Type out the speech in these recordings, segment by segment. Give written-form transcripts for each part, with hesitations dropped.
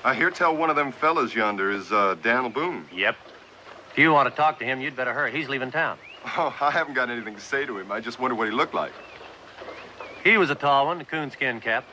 I hear tell one of them fellas yonder is Daniel Boone. Yep. If you want to talk to him, you'd better hurry. He's leaving town. Oh, I haven't got anything to say to him. I just wondered what he looked like. He was a tall one, the coonskin cap.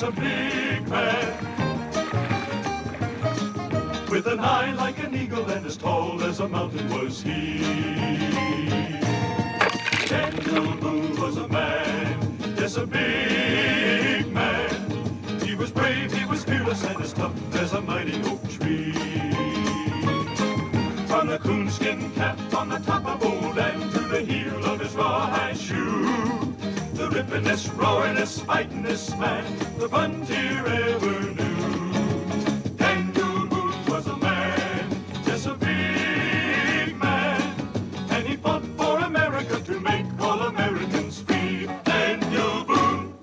A big man with an eye like an eagle and as tall as a mountain was he. Daniel Boone was a man, yes, a big man. He was brave, he was fearless, and as tough as a mighty oak tree. From the coonskin cap on the top of Old Dan to the heel of his rawhide shoe, the rippin'est, roaring'est, fighting'est man the frontier ever knew. Daniel Boone was a man, just a big man, and he fought for America to make all Americans free. Daniel Boone.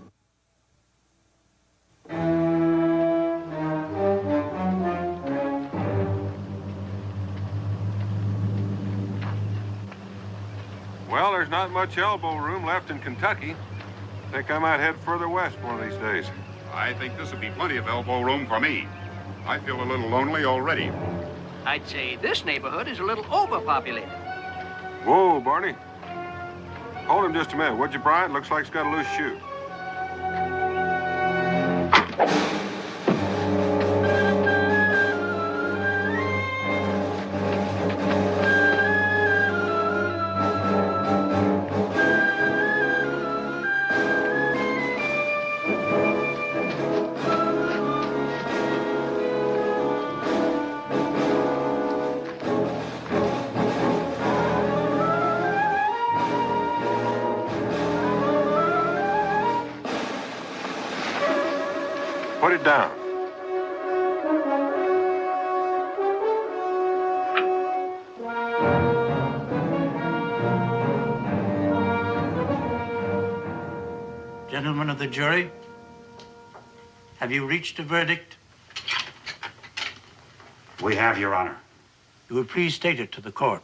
Well, there's not much elbow room left in Kentucky. Think I might head further west one of these days. I think this would be plenty of elbow room for me. I feel a little lonely already. I'd say this neighborhood is a little overpopulated. Whoa, Barney. Hold him just a minute, would you, Bryant? Looks like he's got a loose shoe. Put it down. Gentlemen of the jury, have you reached a verdict? We have, Your Honor. You will please state it to the court.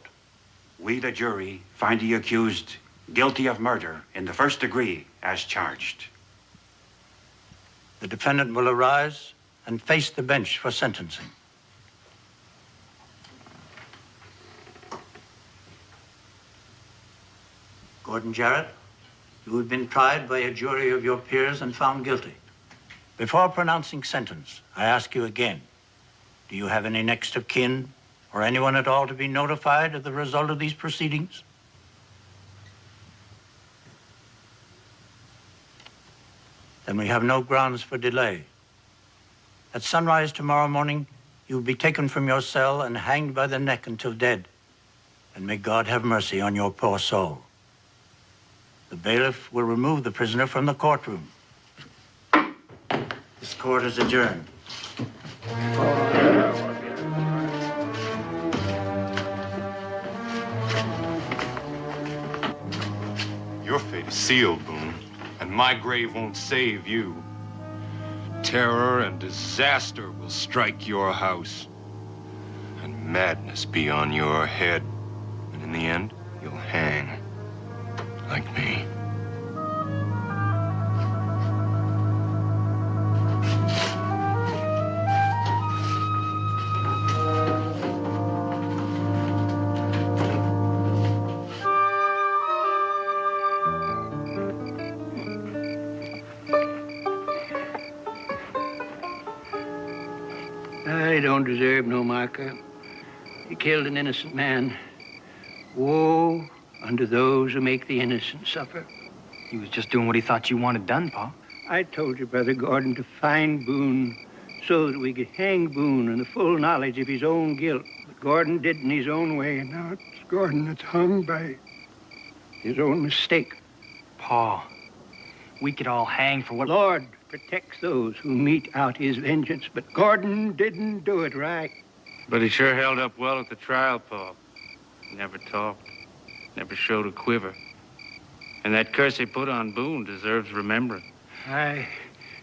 We, the jury, find the accused guilty of murder in the first degree as charged. The defendant will arise and face the bench for sentencing. Gordon Jarrett, you have been tried by a jury of your peers and found guilty. Before pronouncing sentence, I ask you again, do you have any next of kin or anyone at all to be notified of the result of these proceedings? Then we have no grounds for delay. At sunrise tomorrow morning, you will be taken from your cell and hanged by the neck until dead. And may God have mercy on your poor soul. The bailiff will remove the prisoner from the courtroom. This court is adjourned. Your fate is sealed, Boone, and my grave won't save you. Terror and disaster will strike your house, and madness be on your head. And in the end, you'll hang, like me. I don't deserve no marker. He killed an innocent man. Woe unto those who make the innocent suffer. He was just doing what he thought you wanted done, Pa. I told you, Brother Gordon, to find Boone so that we could hang Boone in the full knowledge of his own guilt. But Gordon did in his own way, and now it's Gordon that's hung by his own mistake. Pa, we could all hang for what... Lord protects those who mete out his vengeance, but Gordon didn't do it right. But he sure held up well at the trial, Pa. Never talked, never showed a quiver. And that curse he put on Boone deserves remembrance. Aye,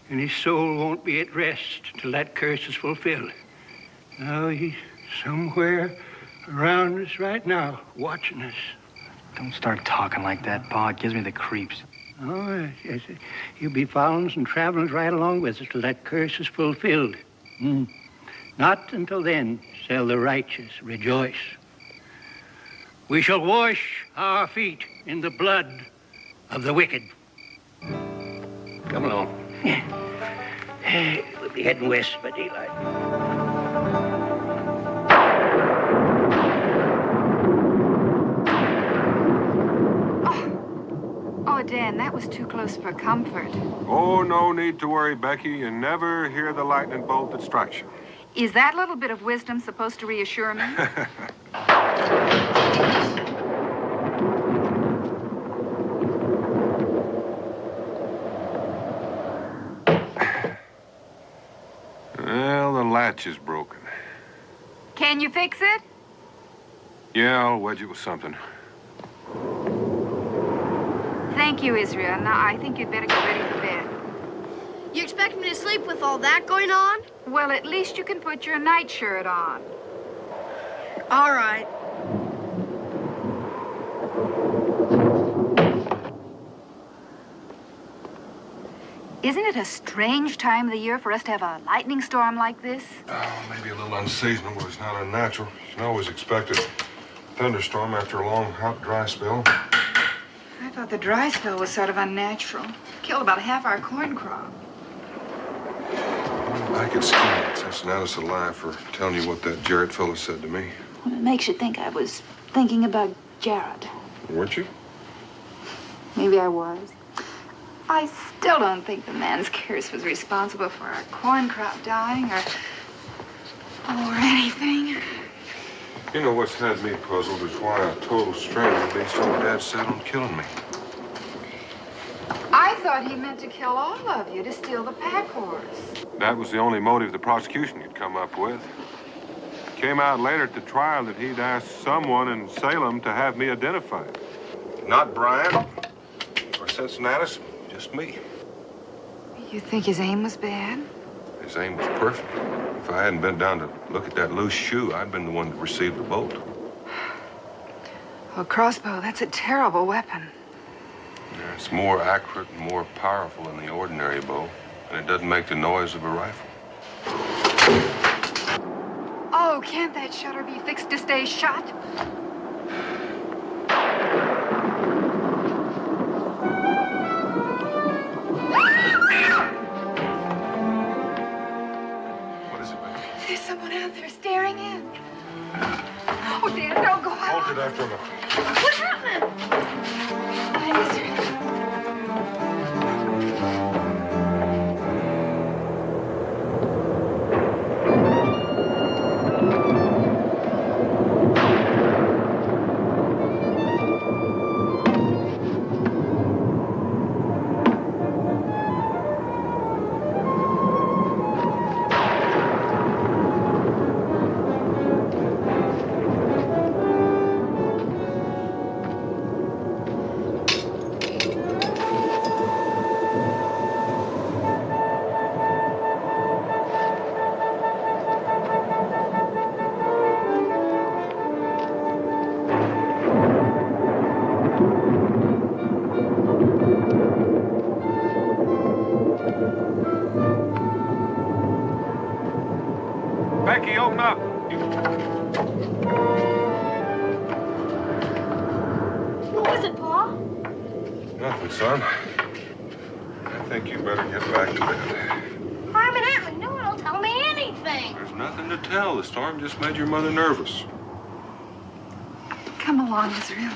and his soul won't be at rest till that curse is fulfilled. Now he's somewhere around us right now, watching us. Don't start talking like that, Pa. It gives me the creeps. Oh, yes, he'll be following and traveling right along with us till that curse is fulfilled. Not until then shall the righteous rejoice. We shall wash our feet in the blood of the wicked. Come along. We'll be heading west by daylight. Oh, Dan, that was too close for comfort. Oh, no need to worry, Becky. You never hear the lightning bolt that strikes you. Is that little bit of wisdom supposed to reassure me? Well, the latch is broken. Can you fix it? Yeah, I'll wedge it with something. Thank you, Israel. Now, I think you'd better get ready for bed. You expect me to sleep with all that going on? Well, at least you can put your nightshirt on. All right. Isn't it a strange time of the year for us to have a lightning storm like this? Oh, maybe a little unseasonal, but it's not unnatural. You can always expect a thunderstorm after a long, hot, dry spell. I thought the dry spell was sort of unnatural. Killed about half our corn crop. I could scheme it. Cincinnatus alive for telling you what that Jarrett fellow said to me. Well, it makes you think I was thinking about Jarrett. Weren't you? Maybe I was. I still don't think the man's curse was responsible for our corn crop dying or anything. You know what's had me puzzled is why a total stranger based on Dad's set on killing me. I thought he meant to kill all of you to steal the pack horse. That was the only motive the prosecution could come up with. It came out later at the trial that he'd asked someone in Salem to have me identified. Not Brian or Cincinnatus, just me. You think his aim was bad? His aim was perfect. If I hadn't been down to look at that loose shoe, I'd been the one to receive the bolt. Well, crossbow, that's a terrible weapon. Yeah, it's more accurate and more powerful than the ordinary bow, and it doesn't make the noise of a rifle. Oh, can't that shutter be fixed to stay shut? There's someone out there staring in. Oh, Dan, don't go out. Hold it after a minute. What's happening? Becky, open up. What was it, Pa? Nothing, son. I think you better get back to bed. Harmon Aunt McNeil don't tell me anything. There's nothing to tell. The storm just made your mother nervous. Come along, Israel.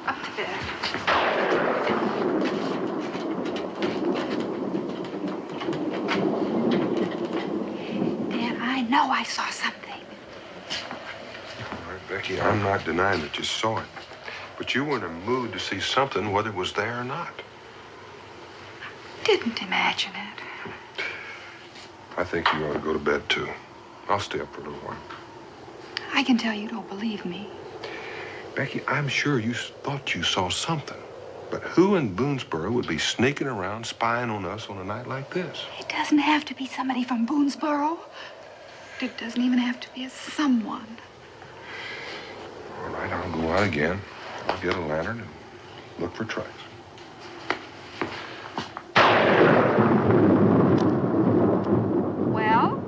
Up to bed. Dan, I know I saw something. Becky, I'm not denying that you saw it. But you were in a mood to see something, whether it was there or not. Didn't imagine it. I think you ought to go to bed, too. I'll stay up for a little while. I can tell you don't believe me. Becky, I'm sure you thought you saw something. But who in Boonesboro would be sneaking around spying on us on a night like this? It doesn't have to be somebody from Boonesboro. It doesn't even have to be a someone. All right, I'll go out again. I'll get a lantern and look for tracks. Well?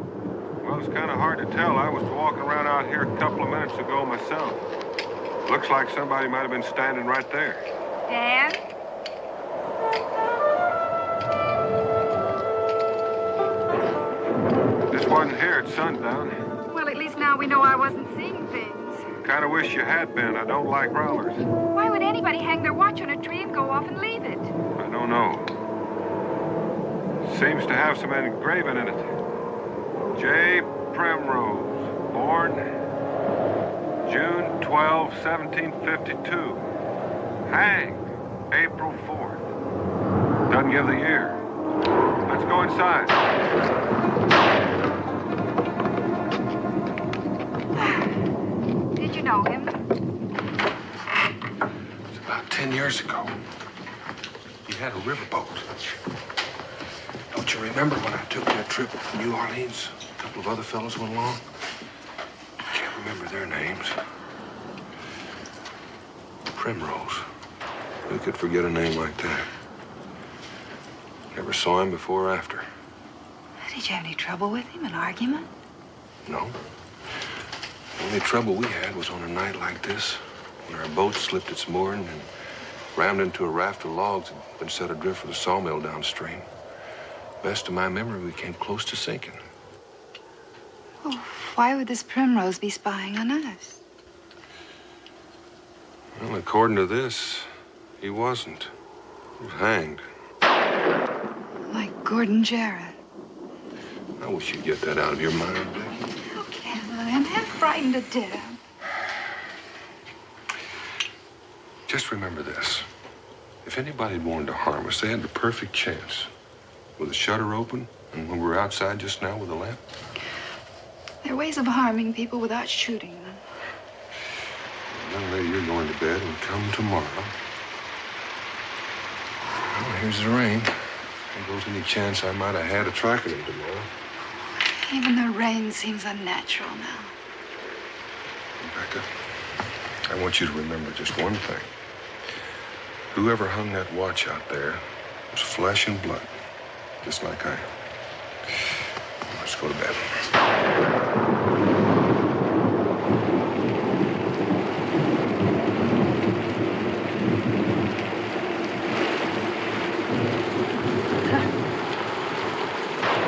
Well, it's kind of hard to tell. I was walking around out here a couple of minutes ago myself. Looks like somebody might have been standing right there. Dan? This wasn't here at sundown. Well, at least now we know I wasn't seeing things. Kind of wish you had been. I don't like prowlers. Why would anybody hang their watch on a tree and go off and leave it? I don't know. Seems to have some engraving in it. J. Primrose, born June 12, 1752. Hanged April 4th. Doesn't give the year. Let's go inside. Did you know him? It's about 10 years ago. He had a riverboat. Don't you remember when I took that trip to New Orleans? A couple of other fellows went along. Can't remember their names. Primrose. Who could forget a name like that? Never saw him before or after. Did you have any trouble with him? An argument? No. The only trouble we had was on a night like this, when our boat slipped its mooring and rammed into a raft of logs and been set adrift with a sawmill downstream. Best of my memory, we came close to sinking. Oh, why would this Primrose be spying on us? Well, according to this, he wasn't. He was hanged. Like Gordon Jarrett. I wish you'd get that out of your mind, Becky. How can I? I'm half frightened to death. Just remember this. If anybody had wanted to harm us, they had the perfect chance. With the shutter open, and when we were outside just now with a lamp. There are ways of harming people without shooting them. Young lady, you're going to bed and come tomorrow. Well, here's the rain. There goes any chance I might have had of tracking him tomorrow. Even the rain seems unnatural now. Rebecca, I want you to remember just one thing. Whoever hung that watch out there was flesh and blood, just like I am. Let's go to bed.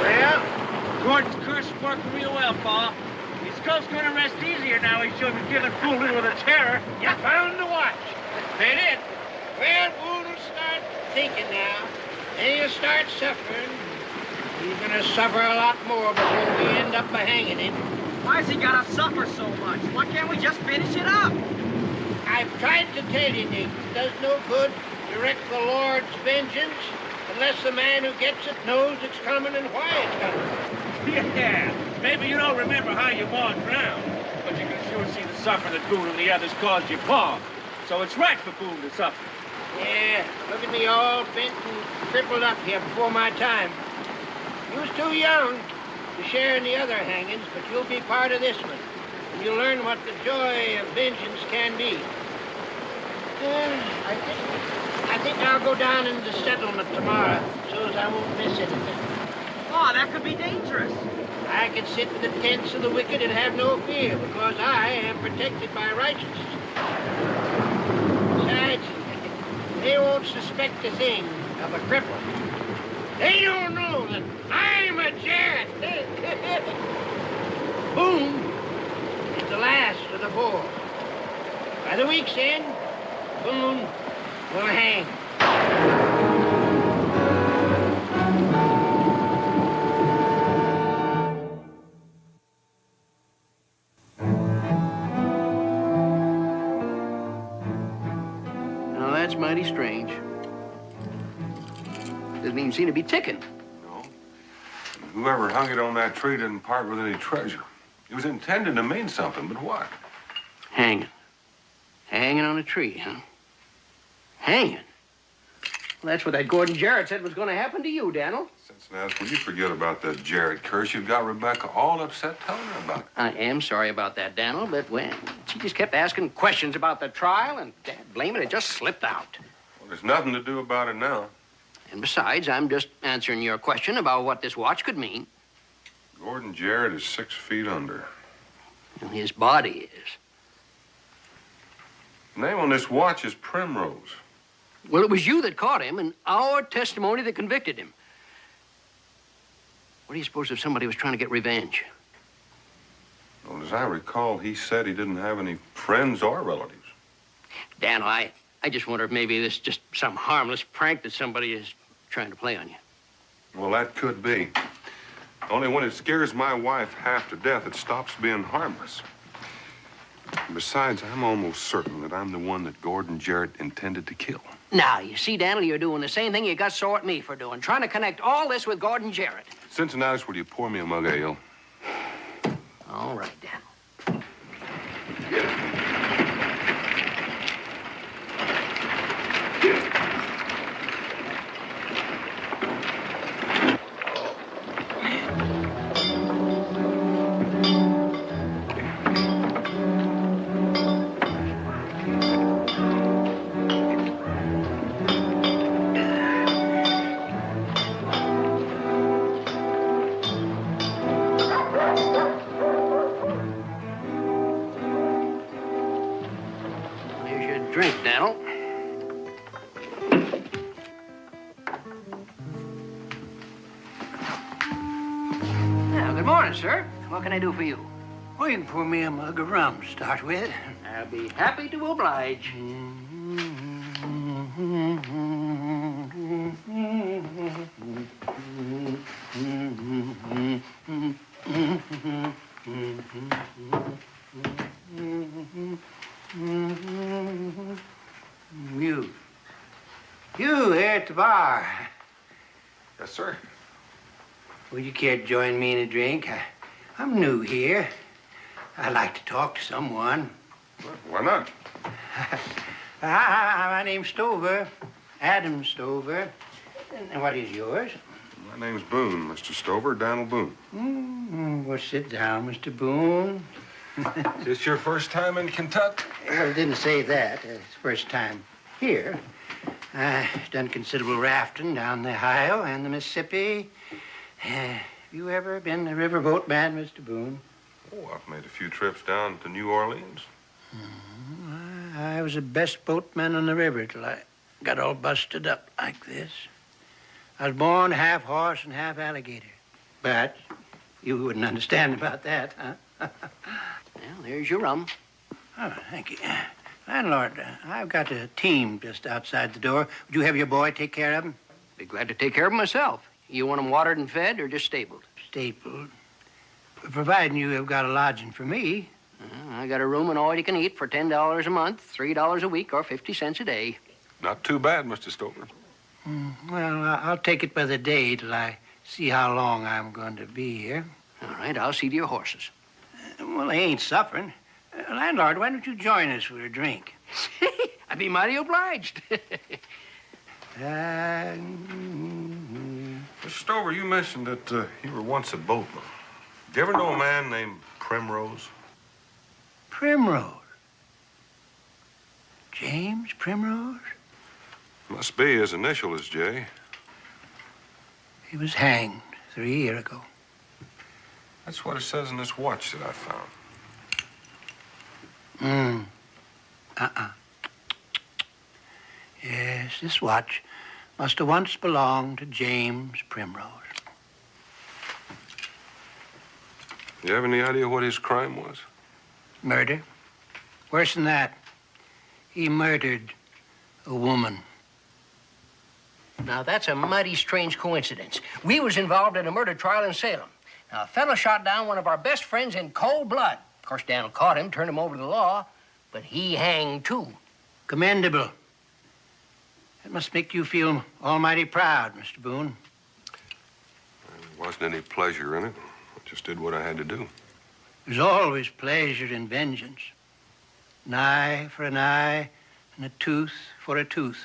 Well, Gordon's curse is working real well, Pa. His skull's going to rest easier now he's sure been giving fool little of the terror. You found the watch. They did. Well, Boone will start thinking now. Then he'll start suffering. He's going to suffer a lot more before we end up hanging him. Why's he got to suffer so much? Why can't we just finish it up? I've tried to tell you, Nick. It does no good to wreak the Lord's vengeance unless the man who gets it knows it's coming and why it's coming. Yeah, maybe you don't remember how your ma drowned, but you can sure see the suffering that Boone and the others caused your pa. So it's right for Boone to suffer. Yeah, look at me all bent and crippled up here before my time. You was too young to share in the other hangings, but you'll be part of this one. And you'll learn what the joy of vengeance can be. I think I'll go down in the settlement tomorrow, so as I won't miss anything. Oh, that could be dangerous. I can sit in the tents of the wicked and have no fear, because I am protected by righteousness. Besides, they won't suspect a thing of a cripple. They don't know that I'm a Jarrett. Boone is the last of the four. By the week's end, Boone will hang. mighty strange. Doesn't even seem to be ticking. No. Whoever hung it on that tree didn't part with any treasure. It was intended to mean something, but what? Hanging. Hanging on a tree, huh? Hanging? Well, that's what that Gordon Jarrett said was going to happen to you, Daniel. Cincinnati, will you forget about that Jarrett curse? You've got Rebecca all upset telling her about it. I am sorry about that, Daniel, but when she just kept asking questions about the trial, and Dad, blame it just slipped out. Well, there's nothing to do about it now. And besides, I'm just answering your question about what this watch could mean. Gordon Jarrett is 6 feet under. And his body is. The name on this watch is Primrose. Well, it was you that caught him, and our testimony that convicted him. What do you suppose if somebody was trying to get revenge? Well, as I recall, he said he didn't have any friends or relatives. Dan, I just wonder if maybe this is just some harmless prank that somebody is trying to play on you. Well, that could be. Only when it scares my wife half to death, it stops being harmless. Besides, I'm almost certain that I'm the one that Gordon Jarrett intended to kill. Now, you see, Daniel, you're doing the same thing you got sore at me for doing, trying to connect all this with Gordon Jarrett. Cincinnati, will you pour me a mug of ale? All right, Daniel. Drink, Daniel. Now, good morning, sir. What can I do for you? Well, you can pour me a mug of rum to start with. I'll be happy to oblige. You here at the bar. Yes, sir. Would you care to join me in a drink? I'm new here. I'd like to talk to someone. Why not? My name's Stover, Adam Stover. And what is yours? My name's Boone, Mr. Stover, Donald Boone. Well, sit down, Mr. Boone. Is this your first time in Kentucky? Well, it didn't say that. It's first time here. I've done considerable rafting down the Ohio and the Mississippi. Have you ever been a riverboat man, Mr. Boone? Oh, I've made a few trips down to New Orleans. I was the best boatman on the river till I got all busted up like this. I was born half horse and half alligator. But you wouldn't understand about that, huh? Well, there's your rum. Oh, thank you. Landlord, I've got a team just outside the door. Would you have your boy take care of him? Be glad to take care of him myself. You want him watered and fed or just stabled? Stapled. Providing you have got a lodging for me. I got a room and all you can eat for $10 a month, $3 a week, or 50 cents a day. Not too bad, Mr. Stover. Well, I'll take it by the day till I see how long I'm going to be here. All right, I'll see to your horses. Well, they ain't suffering. Landlord, why don't you join us for a drink? I'd be mighty obliged. Mr. Stover, you mentioned that you were once a boatman. Did you ever know a man named Primrose? Primrose? James Primrose? Must be. His initial is J. He was hanged 3 years ago. That's what it says in this watch that I found. Yes, this watch must have once belonged to James Primrose. You have any idea what his crime was? Murder. Worse than that. He murdered a woman. Now, that's a mighty strange coincidence. We was involved in a murder trial in Salem. Now, a fellow shot down one of our best friends in cold blood. Of course, Daniel caught him, turned him over to the law, but he hanged, too. Commendable. That must make you feel almighty proud, Mr. Boone. There wasn't any pleasure in it. I just did what I had to do. There's always pleasure in vengeance. An eye for an eye and a tooth for a tooth.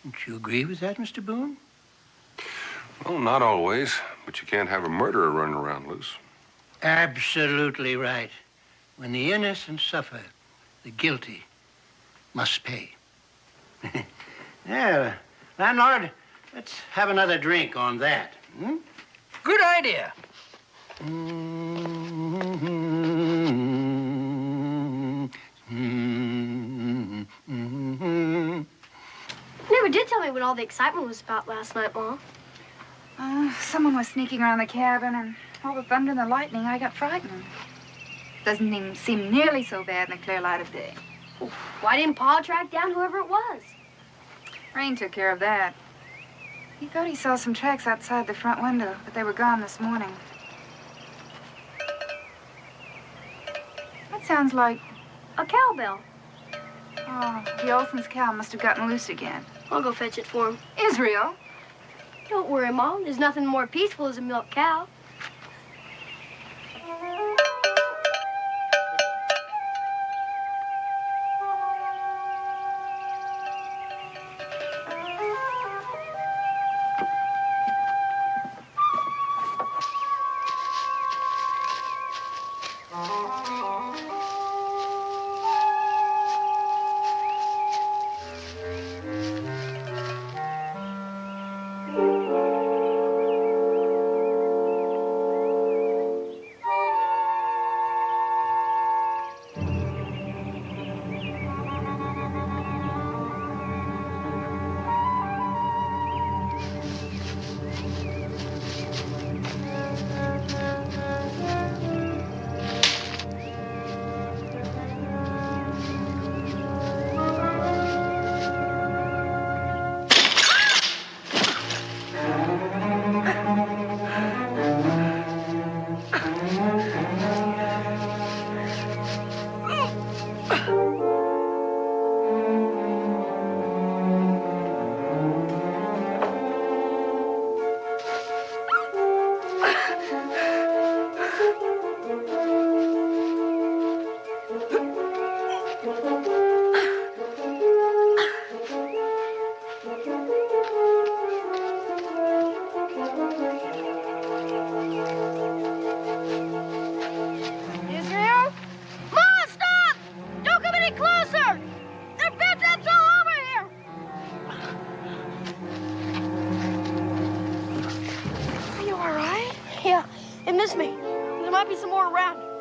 Don't you agree with that, Mr. Boone? Well, not always, but you can't have a murderer running around loose. Absolutely right. When the innocent suffer, the guilty must pay. Yeah, landlord, let's have another drink on that. Hmm? Good idea. Never did tell me what all the excitement was about last night, Mom. Someone was sneaking around the cabin, and all the thunder and the lightning, I got frightened. Doesn't even seem nearly so bad in the clear light of day. Why didn't Pa track down whoever it was? Rain took care of that. He thought he saw some tracks outside the front window, but they were gone this morning. That sounds like a cowbell. Oh, the Olson's cow must have gotten loose again. I'll go fetch it for him. Israel? Don't worry, Mom. There's nothing more peaceful as a milk cow.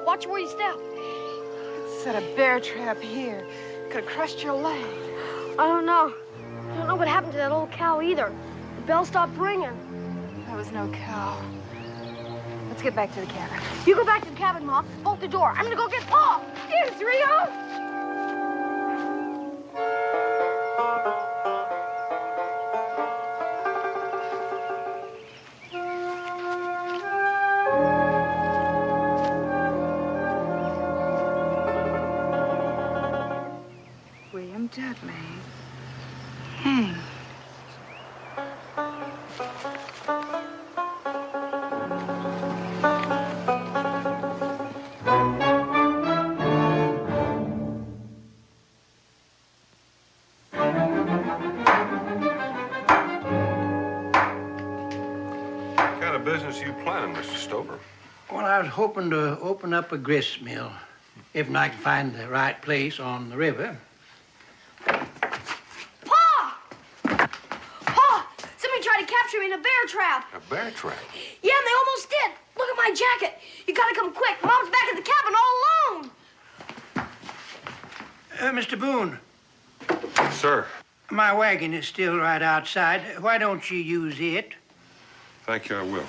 Watch where you step. Set a bear trap here. Could have crushed your leg. I don't know. I don't know what happened to that old cow either. The bell stopped ringing. There was no cow. Let's get back to the cabin. You go back to the cabin, Mom. Bolt the door. I'm gonna go get Pa. Israel! Dudley. Hang. What kind of business are you planning, Mr. Stover? Well, I was hoping to open up a grist mill, if I can find the right place on the river. Capture me in a bear trap. A bear trap? Yeah, and they almost did. Look at my jacket. You gotta come quick. Mom's back at the cabin all alone. Mr. Boone. Sir. My wagon is still right outside. Why don't you use it? Thank you, I will.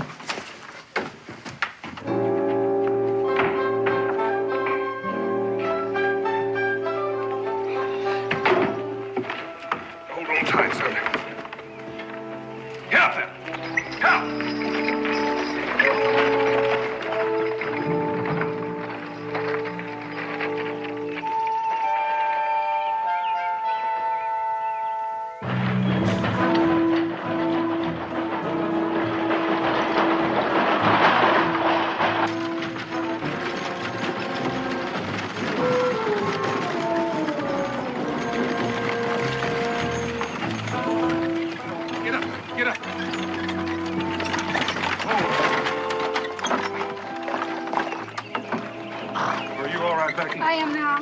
Hold on tight, son. Get up there! Help! Get up. Are you all right, Becky? I am now.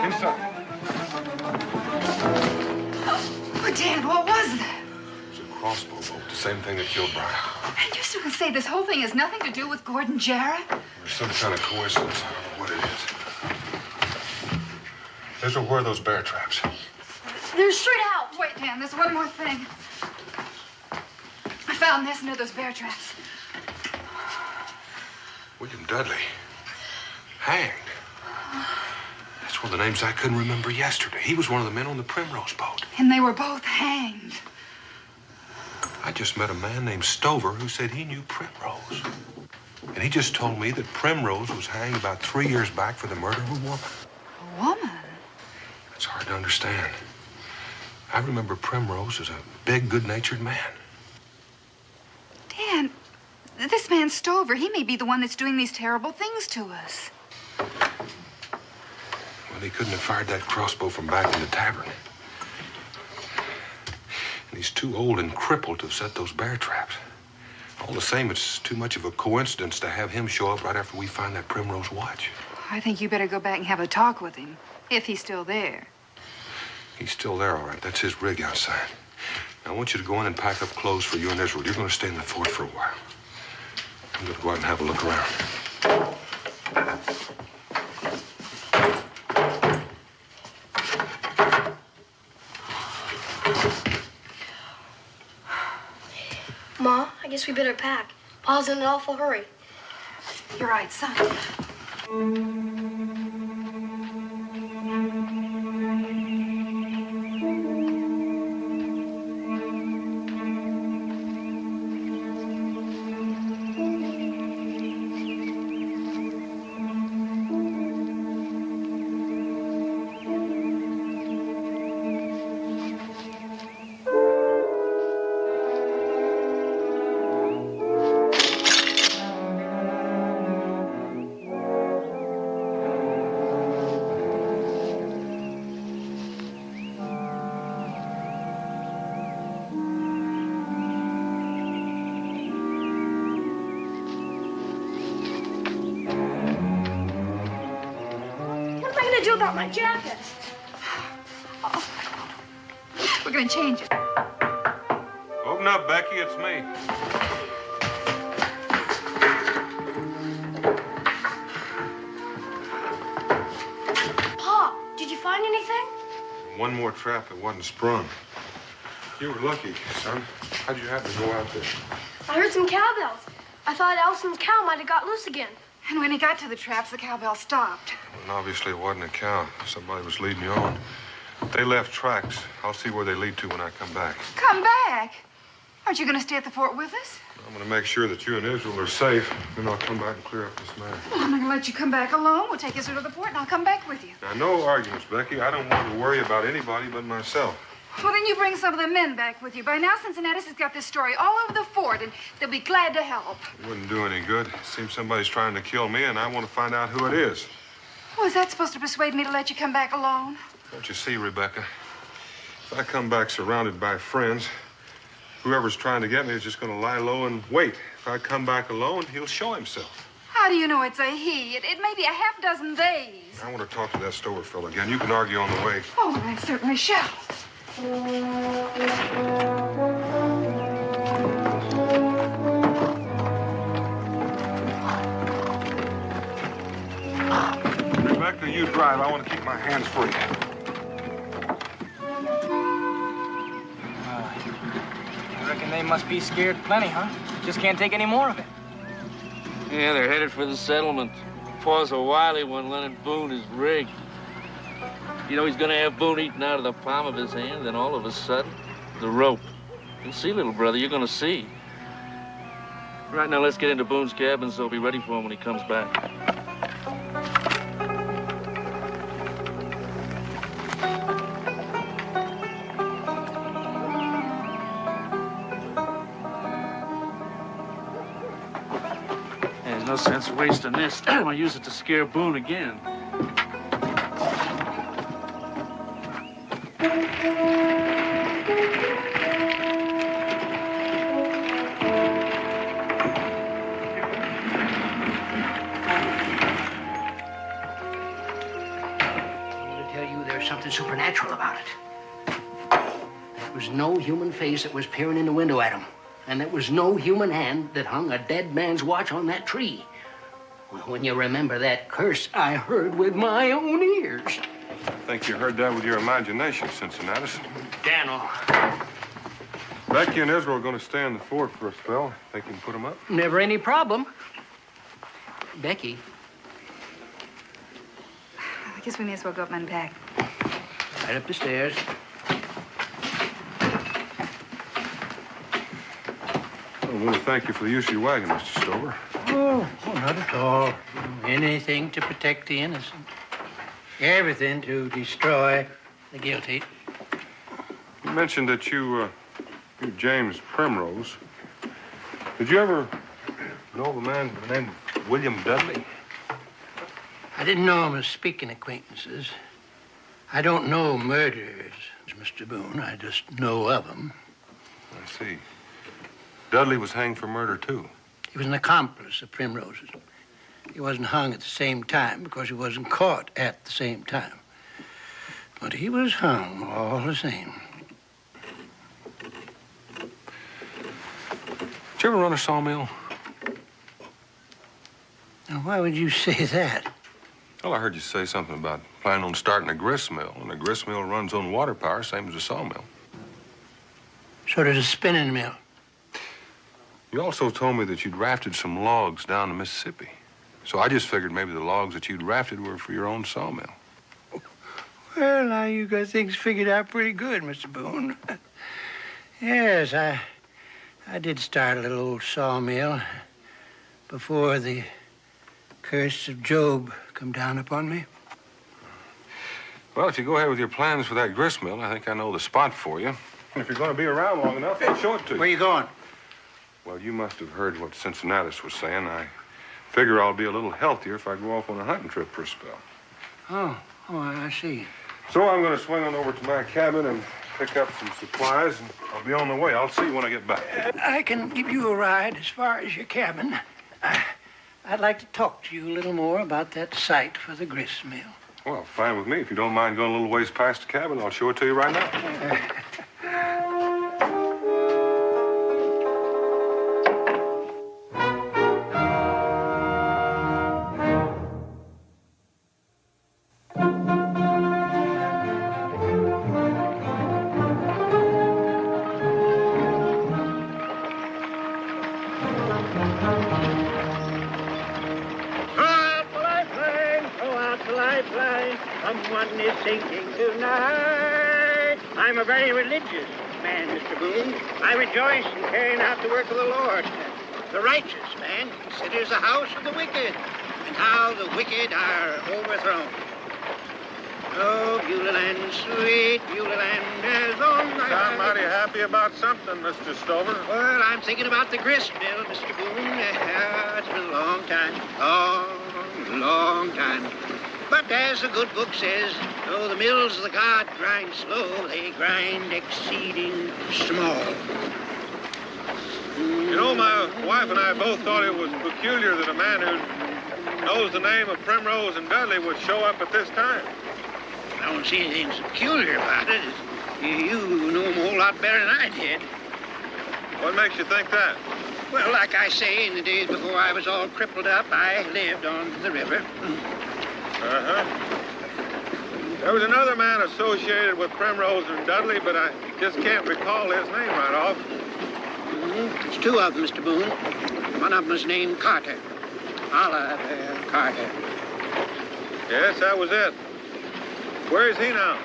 Inside. Oh, Dan, what was that? It was a crossbow bolt, the same thing that killed Brian. And you still can say this whole thing has nothing to do with Gordon Jarrett? There's some kind of coincidence. I don't know what it is. Where are those bear traps? They're straight out. Wait, Dan, there's one more thing. I found this near those bear traps. William Dudley. Hanged. That's one of the names I couldn't remember yesterday. He was one of the men on the Primrose boat. And they were both hanged. I just met a man named Stover who said he knew Primrose. And he just told me that Primrose was hanged about 3 years back for the murder of a woman. A woman? It's hard to understand. I remember Primrose as a big, good-natured man. Dan, this man Stover, he may be the one that's doing these terrible things to us. Well, he couldn't have fired that crossbow from back in the tavern. And he's too old and crippled to have set those bear traps. All the same, it's too much of a coincidence to have him show up right after we find that Primrose watch. I think you better go back and have a talk with him, if he's still there. He's still there, all right. That's his rig outside. Now, I want you to go in and pack up clothes for you and Israel. You're going to stay in the fort for a while. I'm going to go out and have a look around. Ma, I guess we better pack. Pa's in an awful hurry. You're right, son. Do about my jacket? Oh. We're gonna change it. Open up, Becky. It's me. Pa, did you find anything? One more trap that wasn't sprung. You were lucky, son. How'd you happen to go out there? I heard some cowbells. I thought Allison's cow might have got loose again. And when he got to the traps, the cowbell stopped. Well, obviously, it wasn't a cow. Somebody was leading you on. They left tracks. I'll see where they lead to when I come back. Come back? Aren't you going to stay at the fort with us? I'm going to make sure that you and Israel are safe. Then I'll come back and clear up this matter. Well, I'm not going to let you come back alone. We'll take Israel to the fort, and I'll come back with you. Now, no arguments, Becky. I don't want to worry about anybody but myself. Well, then you bring some of the men back with you. By now, Cincinnatus has got this story all over the fort, and they'll be glad to help. It wouldn't do any good. It seems somebody's trying to kill me, and I want to find out who it is. Well, is that supposed to persuade me to let you come back alone? Don't you see, Rebecca? If I come back surrounded by friends, whoever's trying to get me is just going to lie low and wait. If I come back alone, he'll show himself. How do you know it's a he? It may be a half dozen days. I want to talk to that Stover fellow again. You can argue on the way. Oh, I certainly shall. Rebecca, you drive. I want to keep my hands free. I reckon they must be scared plenty, huh? Just can't take any more of it. Yeah, they're headed for the settlement. Pa's a wily one, Leonard Boone is rigged. You know, he's gonna have Boone eaten out of the palm of his hand, then all of a sudden, the rope. You'll see, little brother, you're gonna see. Right now, let's get into Boone's cabin so he'll be ready for him when he comes back. There's no sense wasting this. I'm gonna use it to scare Boone again. Something supernatural about it. There was no human face that was peering in the window at him. And there was no human hand that hung a dead man's watch on that tree. Well, when you remember that curse I heard with my own ears. I think you heard that with your imagination, Cincinnatus. Daniel. Becky and Israel are going to stay in the fort for a spell. Think you can put them up? Never any problem. Becky. I guess we may as well go up and unpack. Right up the stairs. I want to thank you for the use of your wagon, Mr. Stover. Oh, not at all. Anything to protect the innocent. Everything to destroy the guilty. You mentioned that you're James Primrose. Did you ever know of a man by the name of William Dudley? I didn't know him as speaking acquaintances. I don't know murderers, Mr. Boone. I just know of them. I see. Dudley was hanged for murder, too. He was an accomplice of Primrose's. He wasn't hung at the same time because he wasn't caught at the same time. But he was hung all the same. Did you ever run a sawmill? Now, why would you say that? Well, I heard you say something about planning on starting a grist mill, and a grist mill runs on water power, same as a sawmill. So does a spinning mill. You also told me that you'd rafted some logs down the Mississippi. So I just figured maybe the logs that you'd rafted were for your own sawmill. Well, now you got things figured out pretty good, Mr. Boone. Yes, I did start a little old sawmill before the curse of Job come down upon me. Well, if you go ahead with your plans for that grist mill, I think I know the spot for you. And if you're going to be around long enough, I'll show it to you. Where you going? Well, you must have heard what Cincinnatus was saying. I figure I'll be a little healthier if I go off on a hunting trip for a spell. Oh, I see. So I'm going to swing on over to my cabin and pick up some supplies, and I'll be on the way. I'll see you when I get back. I can give you a ride as far as your cabin. I'd like to talk to you a little more about that site for the grist mill. Well, fine with me. If you don't mind going a little ways past the cabin, I'll show it to you right now. Someone is singing tonight. I'm a very religious man, Mr. Boone. I rejoice in carrying out the work of the Lord. The righteous man considers the house of the wicked, and how the wicked are overthrown. Oh, Beulah Land, sweet Beulah Land, as on my... I'm mighty happy about something, Mr. Stover. Well, I'm thinking about the grist mill, Mr. Boone. It's been a long time. Long time. But as the good book says, though the mills of the God grind slow, they grind exceeding small. You know, my wife and I both thought it was peculiar that a man who knows the name of Primrose and Dudley would show up at this time. I don't see anything so peculiar about it. You know him a whole lot better than I did. What makes you think that? Well, like I say, in the days before I was all crippled up, I lived on the river. There was another man associated with Primrose and Dudley, but I just can't recall his name right off. It's two of them, Mr. Boone. One of them was named Carter. Olive Carter. Yes, that was it. Where is he now?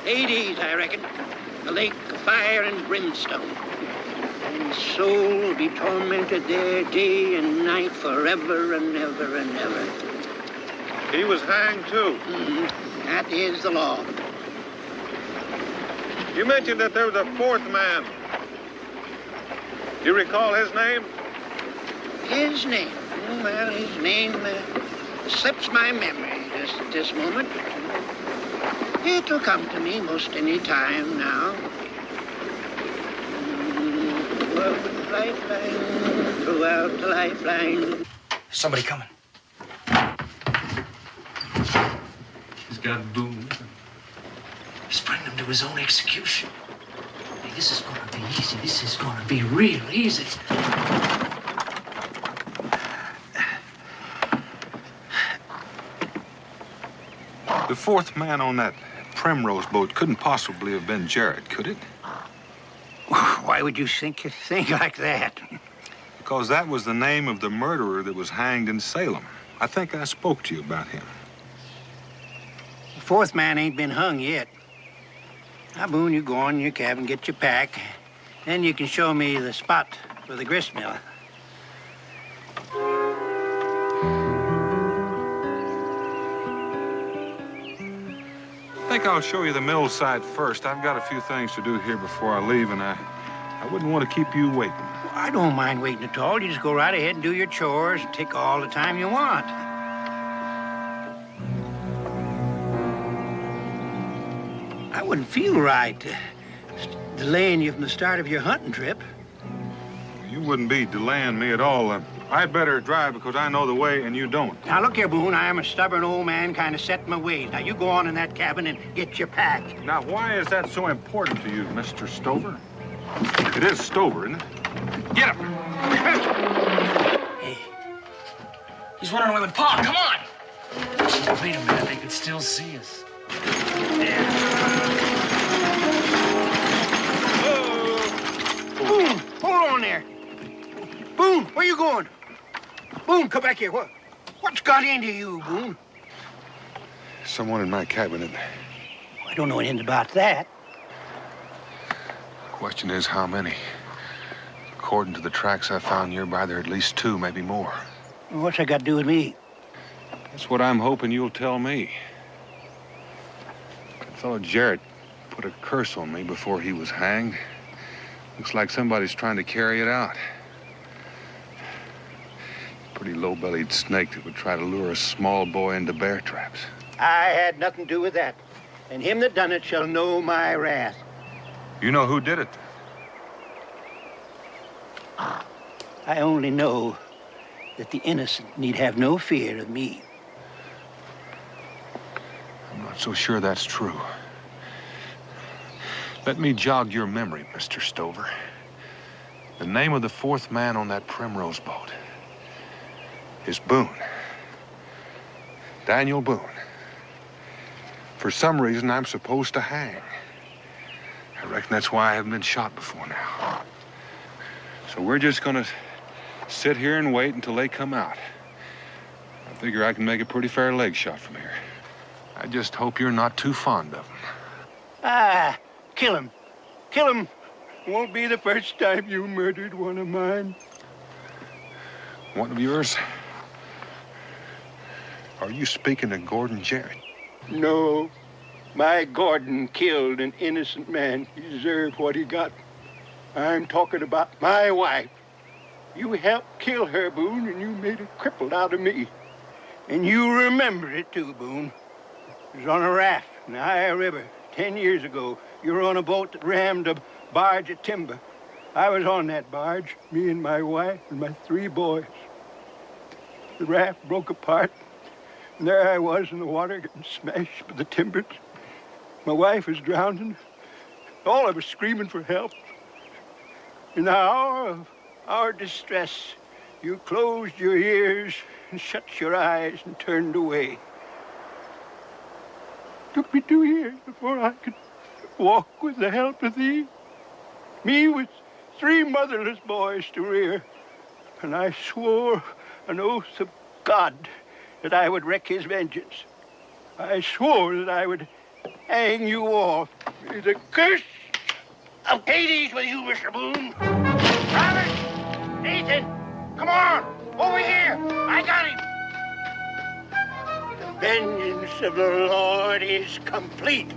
Hades, I reckon. A lake of fire and brimstone. And his soul will be tormented there day and night forever and ever and ever. He was hanged, too. That is the law. You mentioned that there was a fourth man. Do you recall his name? His name? Well, his name slips my memory just at this moment. It'll come to me most any time now. Lifeline, throughout the lifeline. Somebody coming. He's got Boone. He's bringing him to his own execution. Hey, this is gonna be easy. This is gonna be real easy. The fourth man on that Primrose boat couldn't possibly have been Jarrett, could it? Why would you think like that? Because that was the name of the murderer that was hanged in Salem. I think I spoke to you about him. The fourth man ain't been hung yet. Now, Boone, you go on in your cabin, get your pack. Then you can show me the spot for the grist mill. I think I'll show you the mill site first. I've got a few things to do here before I leave, and I wouldn't want to keep you waiting. Well, I don't mind waiting at all. You just go right ahead and do your chores and take all the time you want. I wouldn't feel right delaying you from the start of your hunting trip. You wouldn't be delaying me at all. I'd better drive because I know the way and you don't. Now, look here, Boone. I am a stubborn old man, kind of set in my ways. Now, you go on in that cabin and get your pack. Now, why is that so important to you, Mr. Stover? It is Stover, isn't it? Get him! Hey, he's running away with Pa. Come on! Wait a minute. They could still see us. Boone, hold on there. Boone, where you going? Boone, come back here. What's got into you, Boone? Someone in my cabinet. I don't know anything about that. The question is, how many? According to the tracks I found nearby, there are at least two, maybe more. What's that got to do with me? That's what I'm hoping you'll tell me. That fellow Jarrett put a curse on me before he was hanged. Looks like somebody's trying to carry it out. Pretty low-bellied snake that would try to lure a small boy into bear traps. I had nothing to do with that. And him that done it shall know my wrath. You know who did it? I only know that the innocent need have no fear of me. I'm not so sure that's true. Let me jog your memory, Mr. Stover. The name of the fourth man on that Primrose boat is Boone. Daniel Boone. For some reason, I'm supposed to hang. I reckon that's why I haven't been shot before now. So we're just gonna sit here and wait until they come out. I figure I can make a pretty fair leg shot from here. I just hope you're not too fond of them. Ah, kill him. Kill him. Won't be the first time you murdered one of mine. One of yours? Are you speaking to Gordon Jarrett? No. My Gordon killed an innocent man. He deserved what he got. I'm talking about my wife. You helped kill her, Boone, and you made a cripple out of me. And you remember it, too, Boone. It was on a raft in the Ohio River 10 years ago. You were on a boat that rammed a barge of timber. I was on that barge, me and my wife and my 3 boys. The raft broke apart, and there I was in the water getting smashed by the timbers. My wife was drowning. All of us screaming for help. In the hour of our distress, you closed your ears and shut your eyes and turned away. It took me 2 years before I could walk with the help of thee. Me with 3 motherless boys to rear. And I swore an oath of God that I would wreak his vengeance. I swore that I would hang you all. May the curse of Hades with you, Mr. Boone. Robert! Nathan! Come on! Over here! I got him! The vengeance of the Lord is complete.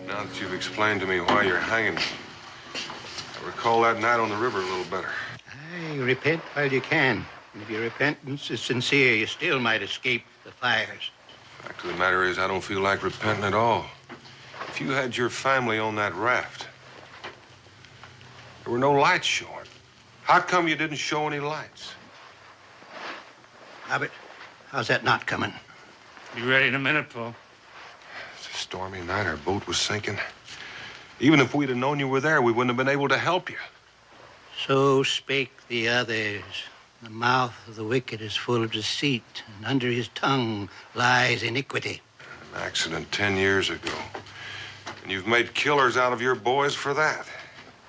Now that you've explained to me why you're hanging me, I recall that night on the river a little better. You repent while you can. And if your repentance is sincere, you still might escape the fires. Fact of the matter is, I don't feel like repenting at all. If you had your family on that raft, there were no lights showing. How come you didn't show any lights? Robert, how's that not coming? Be ready in a minute, Paul. It's a stormy night. Our boat was sinking. Even if we'd have known you were there, we wouldn't have been able to help you. So spake the others. The mouth of the wicked is full of deceit, and under his tongue lies iniquity. An accident 10 years ago. And you've made killers out of your boys for that.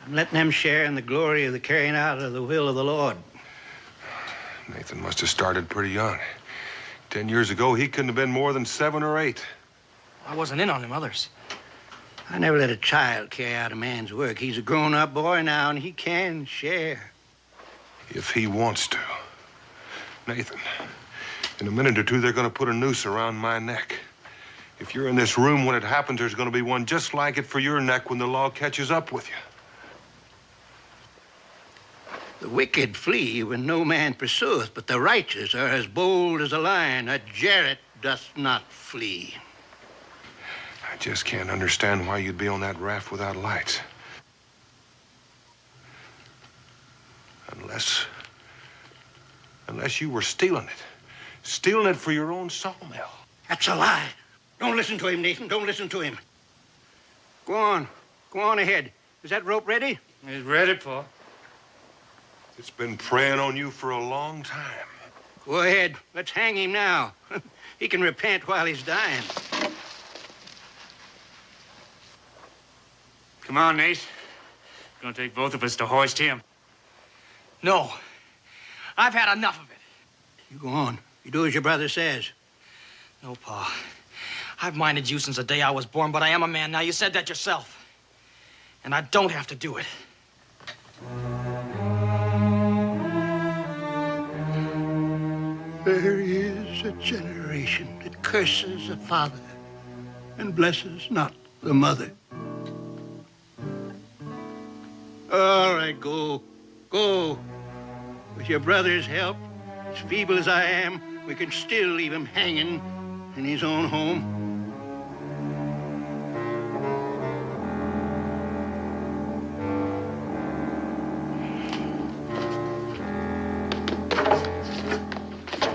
I'm letting them share in the glory of the carrying out of the will of the Lord. Nathan must have started pretty young. 10 years ago, he couldn't have been more than 7 or 8. I wasn't in on them others. I never let a child carry out a man's work. He's a grown-up boy now, and he can share. If he wants to. Nathan, in a minute or two, they're going to put a noose around my neck. If you're in this room when it happens, there's going to be one just like it for your neck when the law catches up with you. The wicked flee when no man pursueth, but the righteous are as bold as a lion. A jarret doth not flee. I just can't understand why you'd be on that raft without lights. Unless you were stealing it. Stealing it for your own sawmill. That's a lie. Don't listen to him, Nathan. Don't listen to him. Go on. Go on ahead. Is that rope ready? It's ready, Paul. It's been preying on you for a long time. Go ahead. Let's hang him now. He can repent while he's dying. Come on, Nate. It's gonna take both of us to hoist him. No. I've had enough of it. You go on. You do as your brother says. No, Pa. I've minded you since the day I was born, but I am a man now. You said that yourself. And I don't have to do it. There is a generation that curses the father and blesses not the mother. All right, go. Go. With your brother's help, as feeble as I am, we can still leave him hanging in his own home.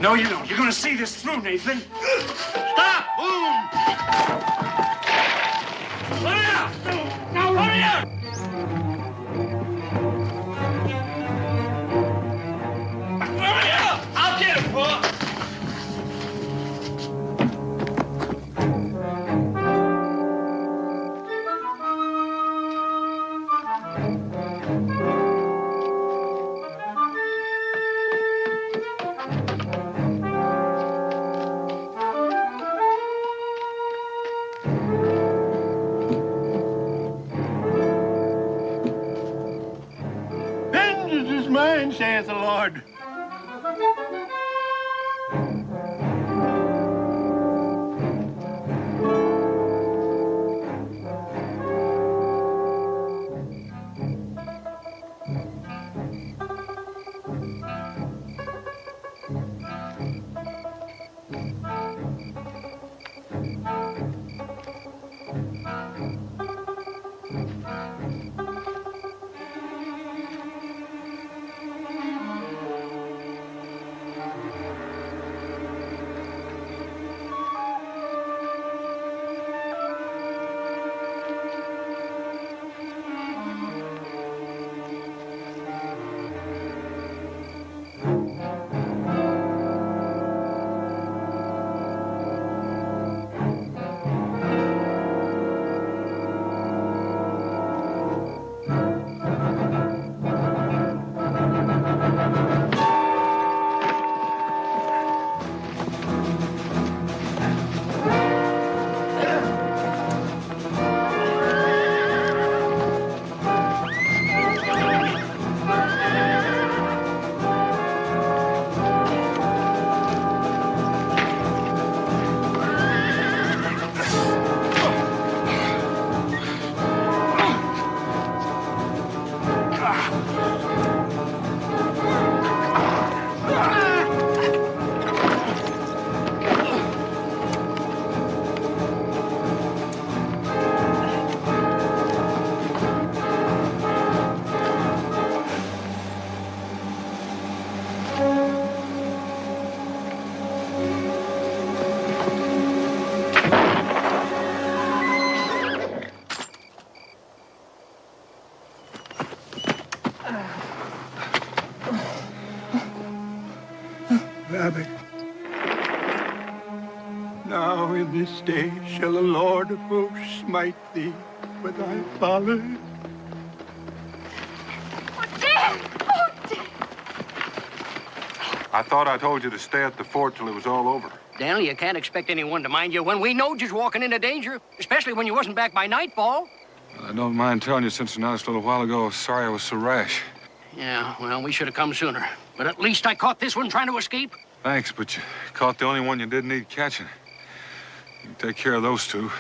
No, you don't. You're gonna see this through, Nathan. Stop! Boone! Hurry up! No, hurry up! Hurry up! I'll get him, Paul. Mine, saith the Lord. Rabbi, now in this day shall the Lord of hosts smite thee for thy folly. I thought I told you to stay at the fort till it was all over. Daniel, you can't expect anyone to mind you when we know you're walking into danger, especially when you wasn't back by nightfall. Well, I don't mind telling you, since announced a little while ago, sorry I was so rash. Yeah, well, we should have come sooner. But at least I caught this one trying to escape. Thanks, but you caught the only one you didn't need catching. You can take care of those two.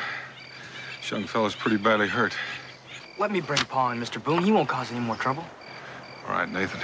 This young fella's pretty badly hurt. Let me bring Pa in, Mr. Boone. He won't cause any more trouble. All right, Nathan.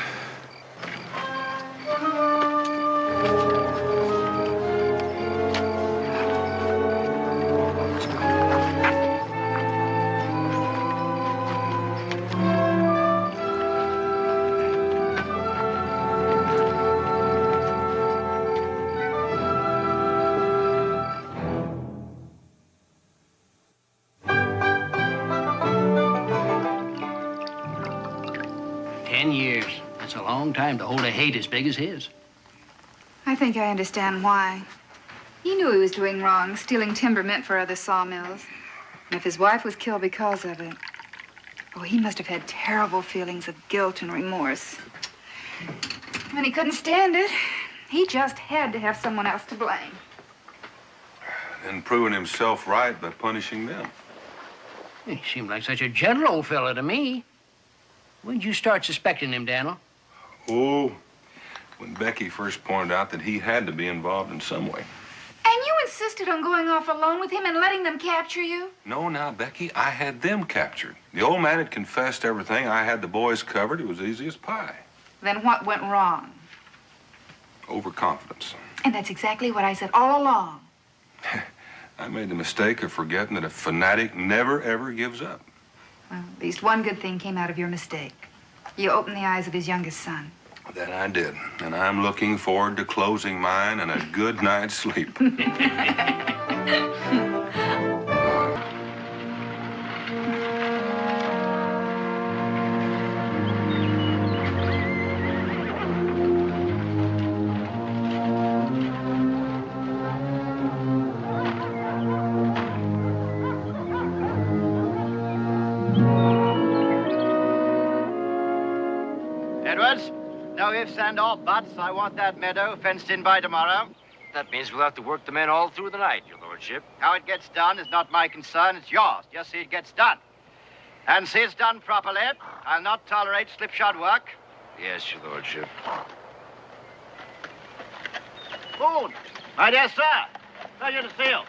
That's a long time to hold a hate as big as his. I think I understand why. He knew he was doing wrong, stealing timber meant for other sawmills. And if his wife was killed because of it, oh, he must have had terrible feelings of guilt and remorse. When he couldn't stand it, he just had to have someone else to blame. And proving himself right by punishing them. He seemed like such a gentle old fella to me. When did you start suspecting him, Daniel? Oh, when Becky first pointed out that he had to be involved in some way. And you insisted on going off alone with him and letting them capture you? No, now, Becky, I had them captured. The old man had confessed everything. I had the boys covered. It was easy as pie. Then what went wrong? Overconfidence. And that's exactly what I said all along. I made the mistake of forgetting that a fanatic never, ever gives up. Well, at least one good thing came out of your mistake. You opened the eyes of his youngest son. That I did. And I'm looking forward to closing mine and a good night's sleep. No ifs and all buts. I want that meadow fenced in by tomorrow. That means we'll have to work the men all through the night, your lordship. How it gets done is not my concern. It's yours. Just see it gets done. And see it's done properly. I'll not tolerate slipshod work. Yes, your lordship. Boone, my dear sir. Pleasure to see you.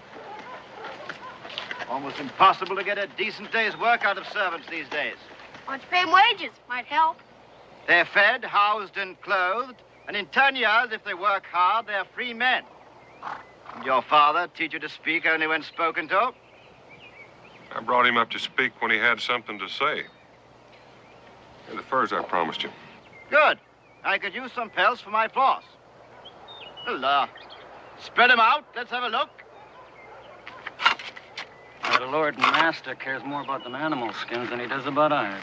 Almost impossible to get a decent day's work out of servants these days. Why don't you pay them wages? Might help. They're fed, housed, and clothed, and in 10 years, if they work hard, they're free men. And your father teach you to speak only when spoken to? I brought him up to speak when he had something to say. And the furs I promised you. Good. I could use some pelts for my floss. Well, spread them out. Let's have a look. The Lord and Master cares more about them animal skins than he does about ours.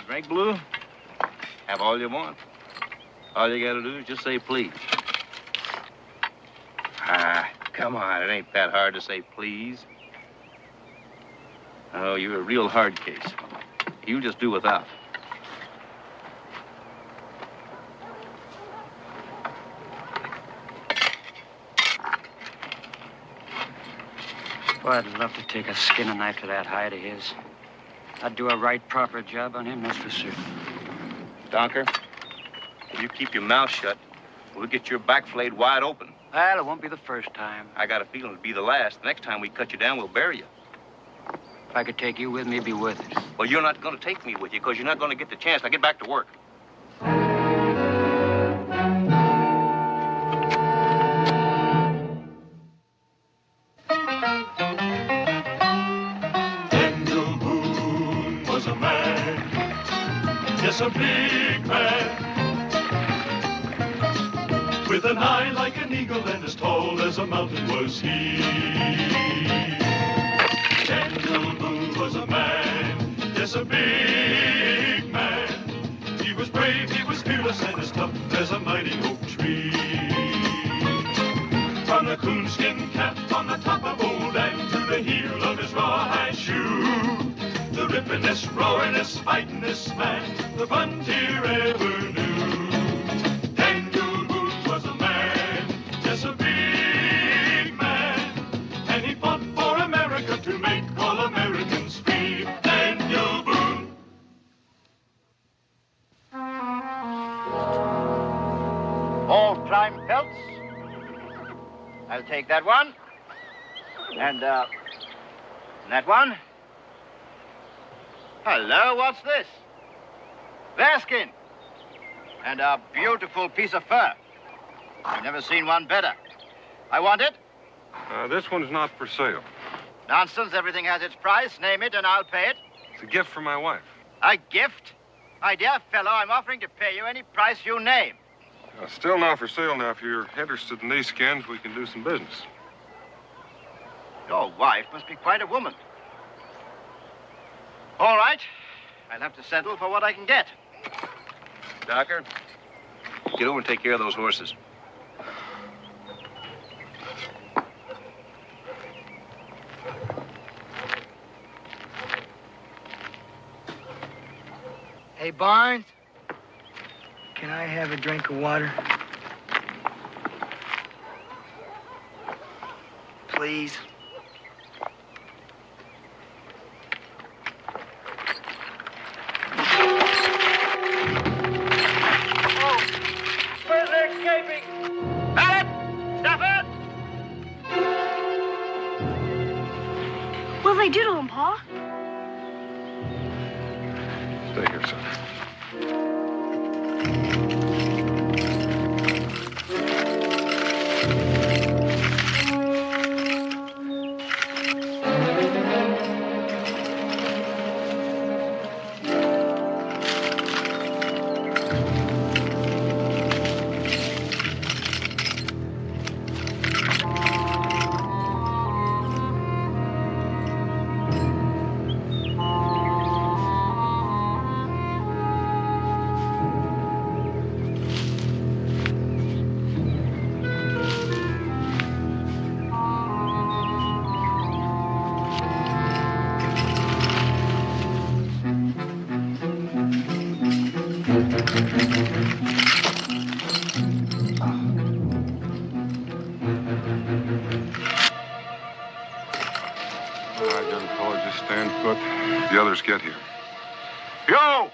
Drink, Blue? Have all you want. All you gotta do is just say please. Ah, come on. It ain't that hard to say please. Oh, you're a real hard case. You just do without. Boy, I'd love to take a skinning knife to that hide of his. I'd do a right, proper job on him, that's for certain. Donker, if you keep your mouth shut, we'll get your back flayed wide open. Well, it won't be the first time. I got a feeling it'll be the last. The next time we cut you down, we'll bury you. If I could take you with me, it'd be worth it. Well, you're not going to take me with you because you're not going to get the chance. Now get back to work. A big man with an eye like an eagle and as tall as a mountain was he. Daniel Boone was a man, yes, a big coonskin cap on the top of old and to the heel of his rawhide shoe. The rippinest, roaringest, fightingest man the frontier ever knew. Daniel Boone was a man, yes, a big man, and he fought for America to make all Americans free. Daniel Boone. All prime pelts. I'll take that one. And, that one. Hello, what's this? Bearskin. And a beautiful piece of fur. I've never seen one better. I want it. This one's not for sale. Nonsense, everything has its price. Name it and I'll pay it. It's a gift from my wife. A gift? My dear fellow, I'm offering to pay you any price you name. Still not for sale now. If you're interested in these skins, we can do some business. Your wife must be quite a woman. All right. I'll have to settle for what I can get. Docker, get over and take care of those horses. Hey, Barnes, can I have a drink of water? Please. Where's they escaping? Mallet! Stafford! What'll they do to him, Pa? Stay here, son. All right, young fella, just stand put. The others get here. Yo!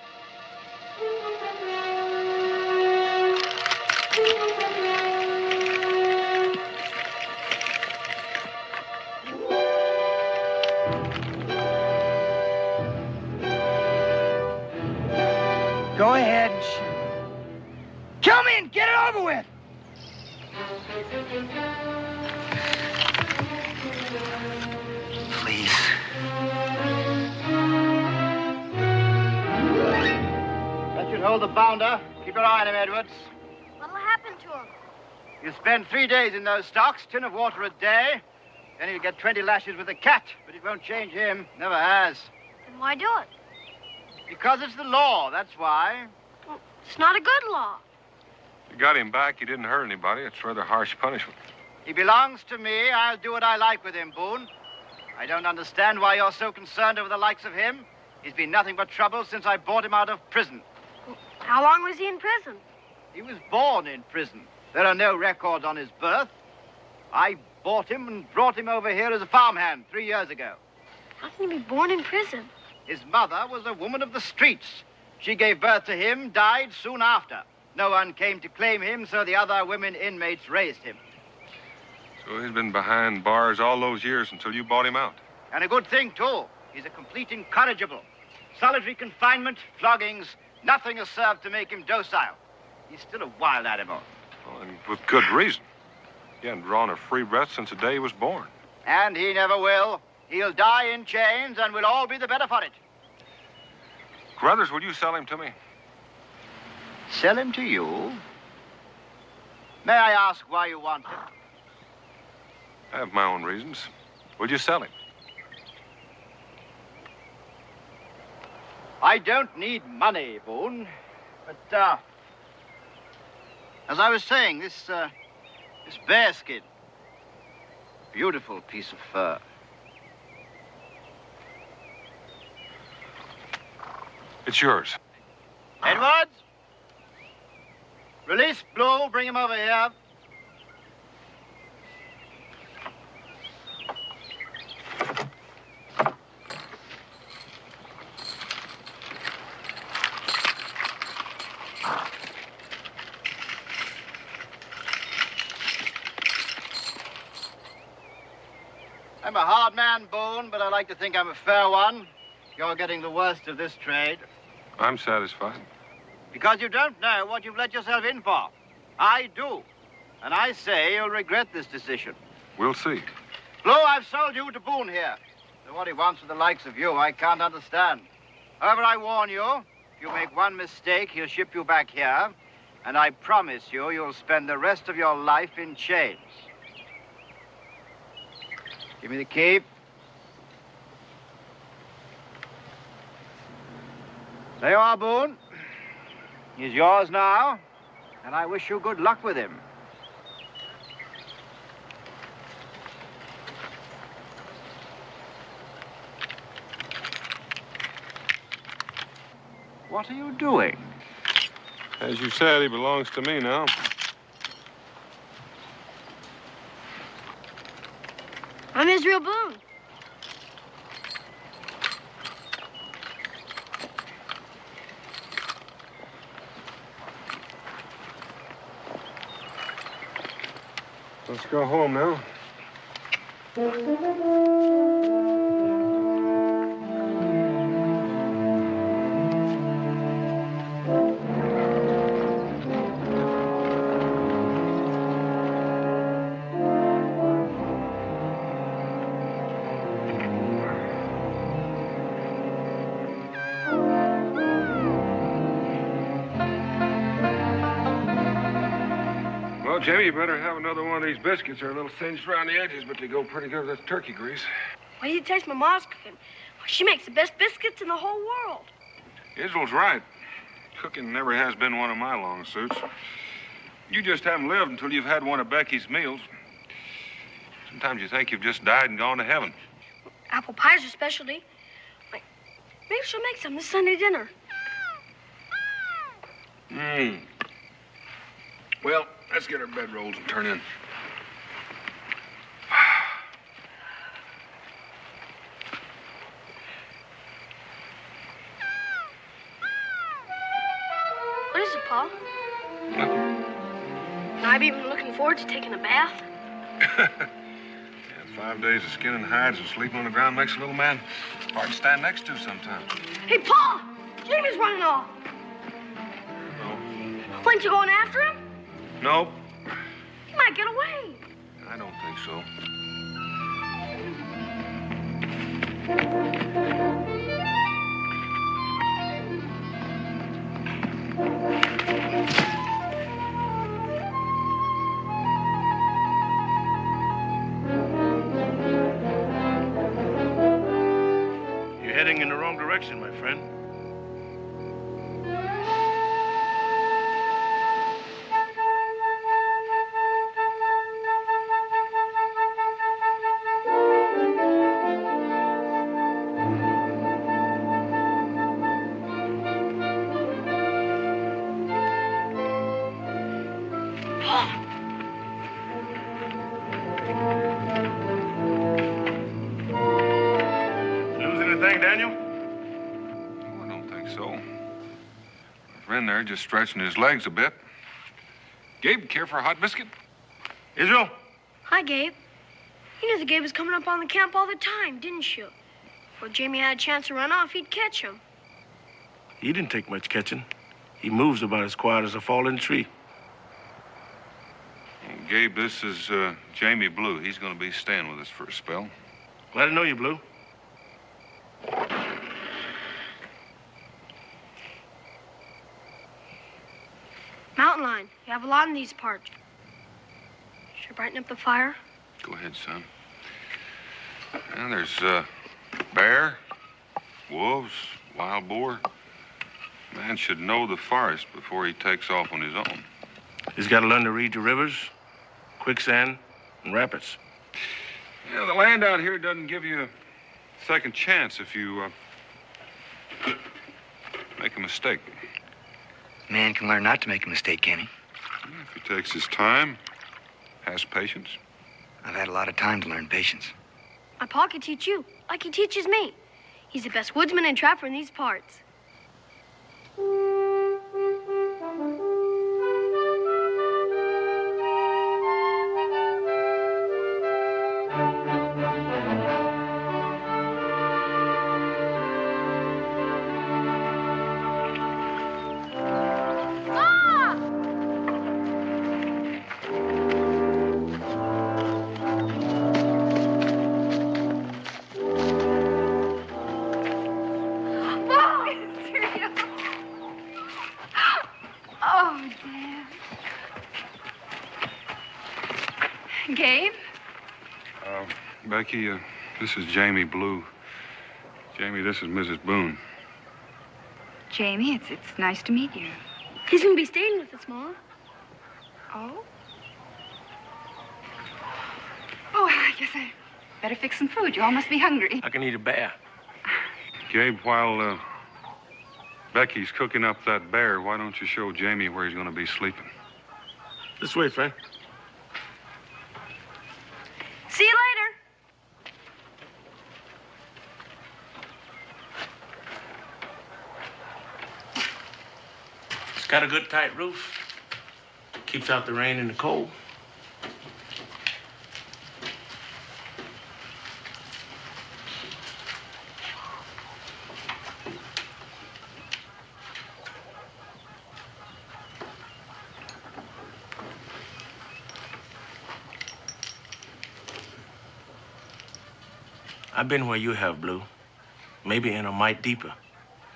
Go ahead and shoot. Kill me and get it over with. Please. That should hold the bounder. Keep your eye on him, Edwards. What'll happen to him? You spend 3 days in those stocks, tin of water a day, then you'll get 20 lashes with a cat, but it won't change him. Never has. Then why do it? Because it's the law, that's why. Well, it's not a good law. You got him back. He didn't hurt anybody. It's rather harsh punishment. He belongs to me. I'll do what I like with him, Boone. I don't understand why you're so concerned over the likes of him. He's been nothing but trouble since I bought him out of prison. How long was he in prison? He was born in prison. There are no records on his birth. I bought him and brought him over here as a farmhand 3 years ago. How can he be born in prison? His mother was a woman of the streets. She gave birth to him, died soon after. No one came to claim him, so the other women inmates raised him. So he's been behind bars all those years until you bought him out. And a good thing, too. He's a complete incorrigible. Solitary confinement, floggings, nothing has served to make him docile. He's still a wild animal. Well, and with good reason. He hadn't drawn a free breath since the day he was born. And he never will. He'll die in chains, and we'll all be the better for it. Carruthers, will you sell him to me? Sell him to you? May I ask why you want him? I have my own reasons. Will you sell him? I don't need money, Boone. But, as I was saying, this bearskin, Beautiful piece of fur. It's yours. Edwards? Release Blue. Bring him over here. I'm a hard man, Boone, but I like to think I'm a fair one. You're getting the worst of this trade. I'm satisfied. Because you don't know what you've let yourself in for. I do. And I say you'll regret this decision. We'll see. Blue, I've sold you to Boone here. So what he wants with the likes of you, I can't understand. However, I warn you, if you make one mistake, he'll ship you back here. And I promise you, you'll spend the rest of your life in chains. Give me the key. There you are, Boone. He's yours now, and I wish you good luck with him. What are you doing? As you said, he belongs to me now. I'm Israel Boone. Let's go home now. Well, Jamie, you better have another one of these biscuits. They're a little singed around the edges, but they go pretty good with this turkey grease. Why do you taste my mom's cooking? She makes the best biscuits in the whole world. Israel's right. Cooking never has been one of my long suits. You just haven't lived until you've had one of Becky's meals. Sometimes you think you've just died and gone to heaven. Apple pie's her specialty. Maybe she'll make some this Sunday dinner. Well, let's get our bedrolls and turn in. What is it, Pa? I've even been looking forward to taking a bath. 5 days of skinning hides and sleeping on the ground makes a little man hard to stand next to sometimes. Hey, Pa! Jamie's running off. Weren't you going after him? Nope. He might get away. I don't think so. You're heading in the wrong direction, my friend. There, just stretching his legs a bit. Gabe, care for a hot biscuit? Israel? Hi, Gabe. You knew the Gabe was coming up on the camp all the time, didn't you? Well, Jamie had a chance to run off, he'd catch him. He didn't take much catching. He moves about as quiet as a fallen tree. Gabe, this is Jamie Blue. He's going to be staying with us for a spell. Glad to know you, Blue. Mountain lion. You have a lot in these parts. Should I brighten up the fire? Go ahead, son. And there's bear, wolves, wild boar. Man should know the forest before he takes off on his own. He's got to learn to read the rivers, quicksand, and rapids. Yeah, the land out here doesn't give you a second chance if you make a mistake. Man can learn not to make a mistake, can he? If he takes his time, has patience. I've had a lot of time to learn patience. My pa can teach you, like he teaches me. He's the best woodsman and trapper in these parts. Gabe? Becky, this is Jamie Blue. Jamie, this is Mrs. Boone. Jamie, it's nice to meet you. He's gonna be staying with us, Ma. Oh? Oh, I guess I better fix some food. You all must be hungry. I can eat a bear. Gabe, while Becky's cooking up that bear, why don't you show Jamie where he's going to be sleeping? This way, friend. See you later. It's got a good tight roof. Keeps out the rain and the cold. I've been where you have, Blue. Maybe in a mite deeper.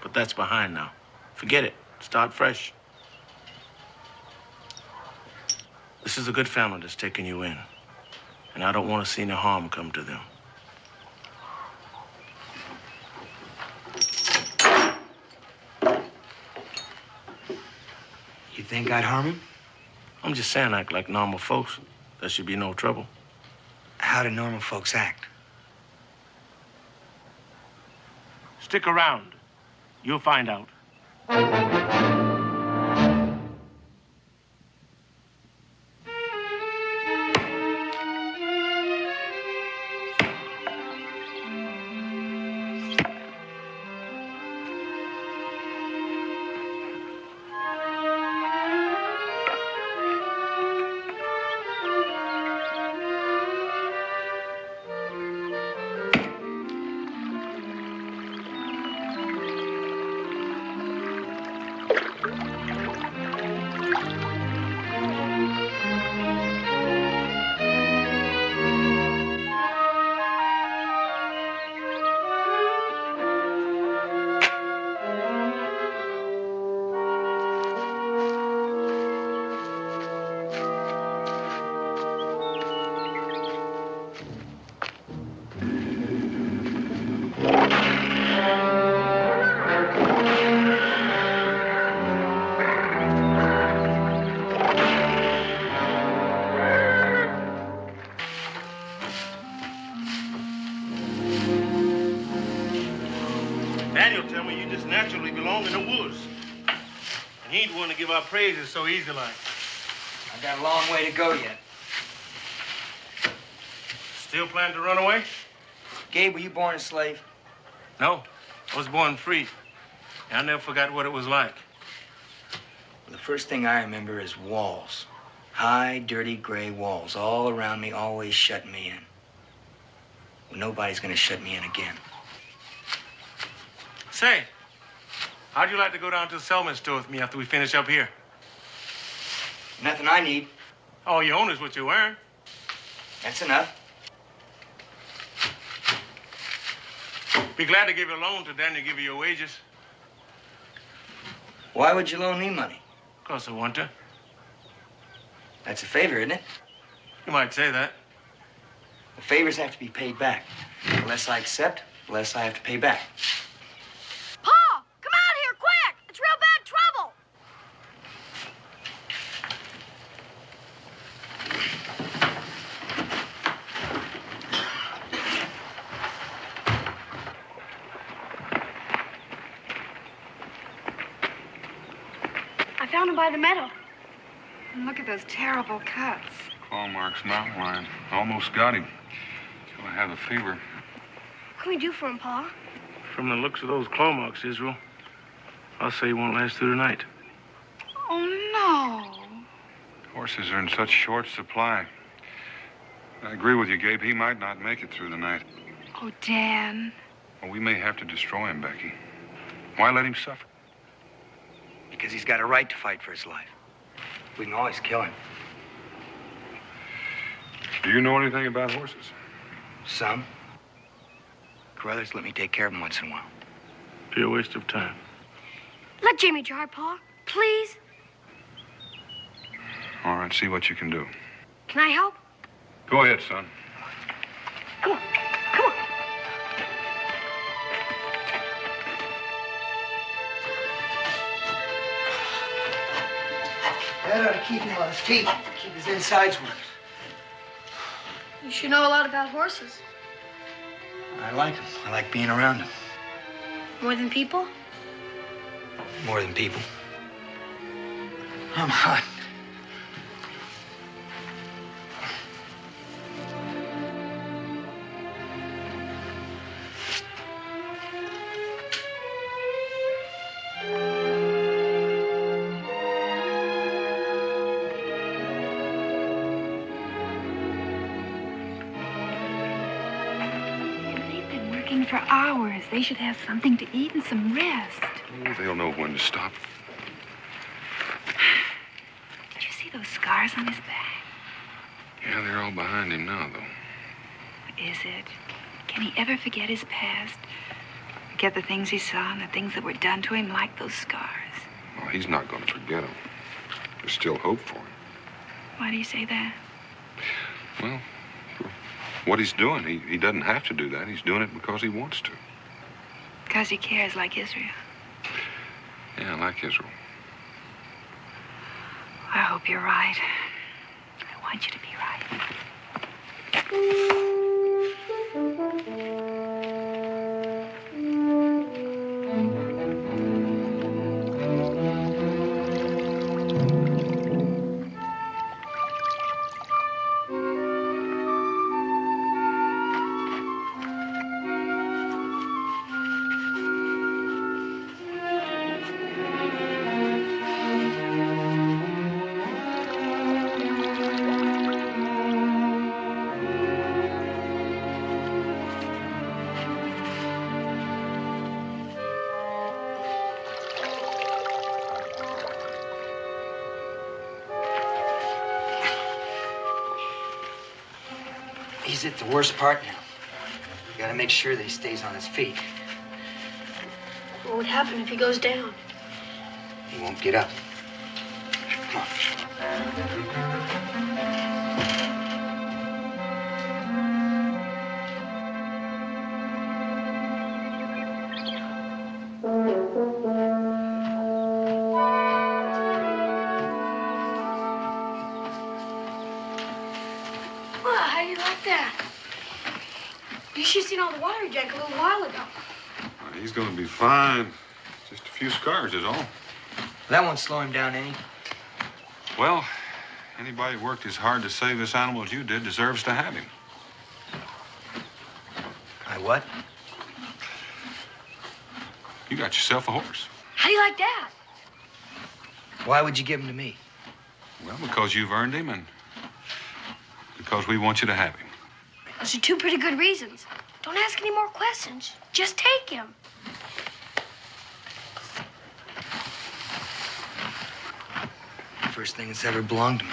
But that's behind now. Forget it. Start fresh. This is a good family that's taking you in. And I don't want to see any harm come to them. You think I'd harm him? I'm just saying act like normal folks. There should be no trouble. How do normal folks act? Stick around. You'll find out. Daniel tell me you just naturally belong in the woods. And he ain't want to give our praises so easy like. I've got a long way to go yet. Still plan to run away? Gabe, were you born a slave? No, I was born free. And I never forgot what it was like. The first thing I remember is walls. High, dirty, gray walls all around me, always shutting me in. Well, nobody's gonna shut me in again. Say, how'd you like to go down to the Selman store with me after we finish up here? Nothing I need. All you own is what you earn. That's enough. Be glad to give you a loan to Daniel give you your wages. Why would you loan me money? Because I want to. That's a favor, isn't it? You might say that. The favors have to be paid back. The less I accept, the less I have to pay back. Pa! Come out here, quick! It's real bad trouble! found him by the meadow. And look at those terrible cuts. Claw marks, mountain lion. Almost got him. Till I have the fever. What can we do for him, Pa? From the looks of those claw marks, Israel, I'll say he won't last through the night. Oh, Horses are in such short supply. I agree with you, Gabe. He might not make it through the night. no. Oh, Dan. Well, we may have to destroy him, Becky. Why let him suffer? Because he's got a right to fight for his life. We can always kill him. Do you know anything about horses? Some. Carruthers let me take care of him once in a while. Be a waste of time. Let Jamie drive, Pa. Please. All right, see what you can do. Can I help? Go ahead, son. Come on. Come on. That ought to keep him on his feet. Keep his insides working. You should know a lot about horses. I like him. I like being around him. More than people? More than people. I'm hot. For hours. They should have something to eat and some rest. Oh, they'll know when to stop. Did you see those scars on his back? Yeah, they're all behind him now, though. Is it? Can he ever forget his past? Forget the things he saw and the things that were done to him like those scars? Well, he's not going to forget them. There's still hope for him. Why do you say that? Well, what he's doing, he doesn't have to do that. He's doing it because he wants to. Because he cares like Israel. Yeah, like Israel. I hope you're right. I want you to be He's at the worst part now. You gotta make sure that he stays on his feet. What would happen if he goes down? He won't get up. Come on. Well, how do you like that? You should have seen all the water he drank a little while ago. He's going to be fine. Just a few scars is all. That won't slow him down any. Well, anybody who worked as hard to save this animal as you did deserves to have him. I what? You got yourself a horse. How do you like that? Why would you give him to me? Well, because you've earned him and because we want you to have him. Those are two pretty good reasons. Don't ask any more questions. Just take him. First thing that's ever belonged to me.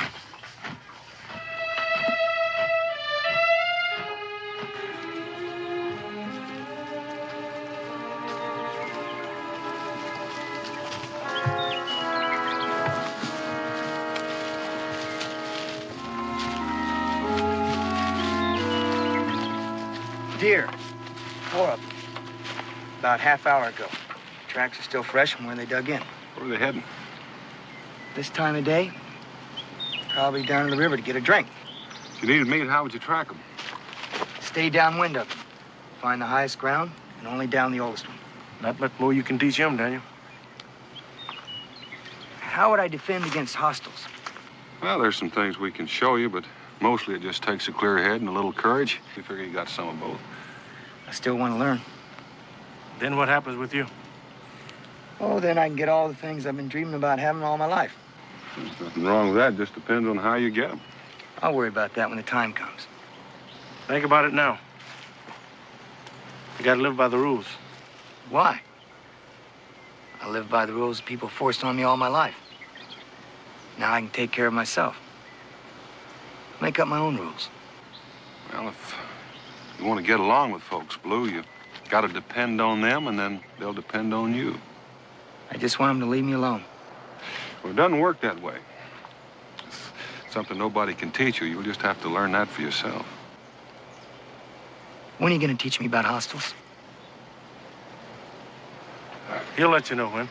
Deer. 4 of them. About half hour ago. Tracks are still fresh from where they dug in. Where are they heading? This time of day, probably down to the river to get a drink. If you needed me, how would you track them? Stay downwind of them. Find the highest ground and only down the oldest one. Not much more you can teach him, Daniel. How would I defend against hostiles? Well, there's some things we can show you, but mostly it just takes a clear head and a little courage. We figure you got some of both. I still want to learn. Then what happens with you? Oh, then I can get all the things I've been dreaming about having all my life. There's nothing wrong with that. Just depends on how you get them. I'll worry about that when the time comes. Think about it now. You gotta live by the rules. Why? I live by the rules people forced on me all my life. Now I can take care of myself. Make up my own rules. Well, if you want to get along with folks, Blue, you got to depend on them, and then they'll depend on you. I just want them to leave me alone. Well, it doesn't work that way. It's something nobody can teach you. You'll just have to learn that for yourself. When are you going to teach me about hostiles? He'll let you know when.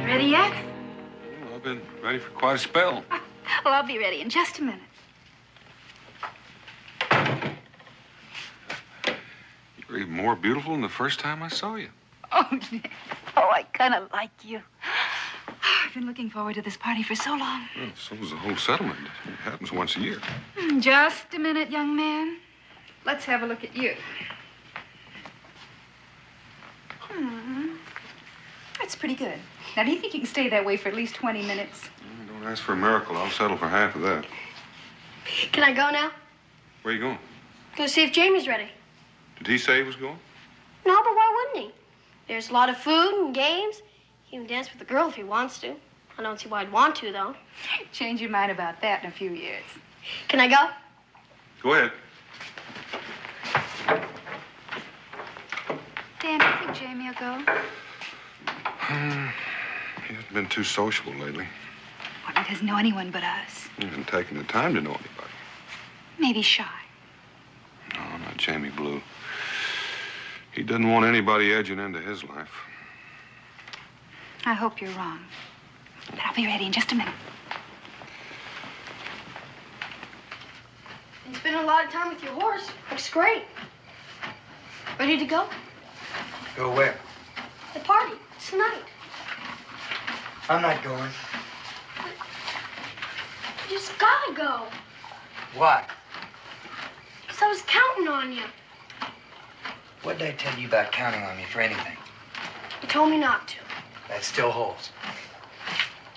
Ready yet? Well, I've been ready for quite a spell. Well, I'll be ready in just a minute. You're even more beautiful than the first time I saw you. Oh, Nick. Oh, I kind of like you. I've been looking forward to this party for so long. Well, so is the whole settlement. It happens once a year. Just a minute, young man. Let's have a look at you. That's pretty good. Now, do you think you can stay that way for at least 20 minutes? Don't ask for a miracle. I'll settle for half of that. Can I go now? Where you going? Go see if Jamie's ready. Did he say he was going? No, but why wouldn't he? There's a lot of food and games. He can dance with the girl if he wants to. I don't see why I'd want to, though. Change your mind about that in a few years. Can I go? Go ahead. Dan, do you think Jamie will go? He hasn't been too sociable lately. Well, he doesn't know anyone but us. He hasn't taken the time to know anybody. Maybe shy. No, not Jamie Blue. He doesn't want anybody edging into his life. I hope you're wrong. But I'll be ready in just a minute. You spend a lot of time with your horse. Looks great. Ready to go? Go where? The party. It's tonight. I'm not going. You just gotta go. Why? Because I was counting on you. What did I tell you about counting on me for anything? You told me not to. That still holds.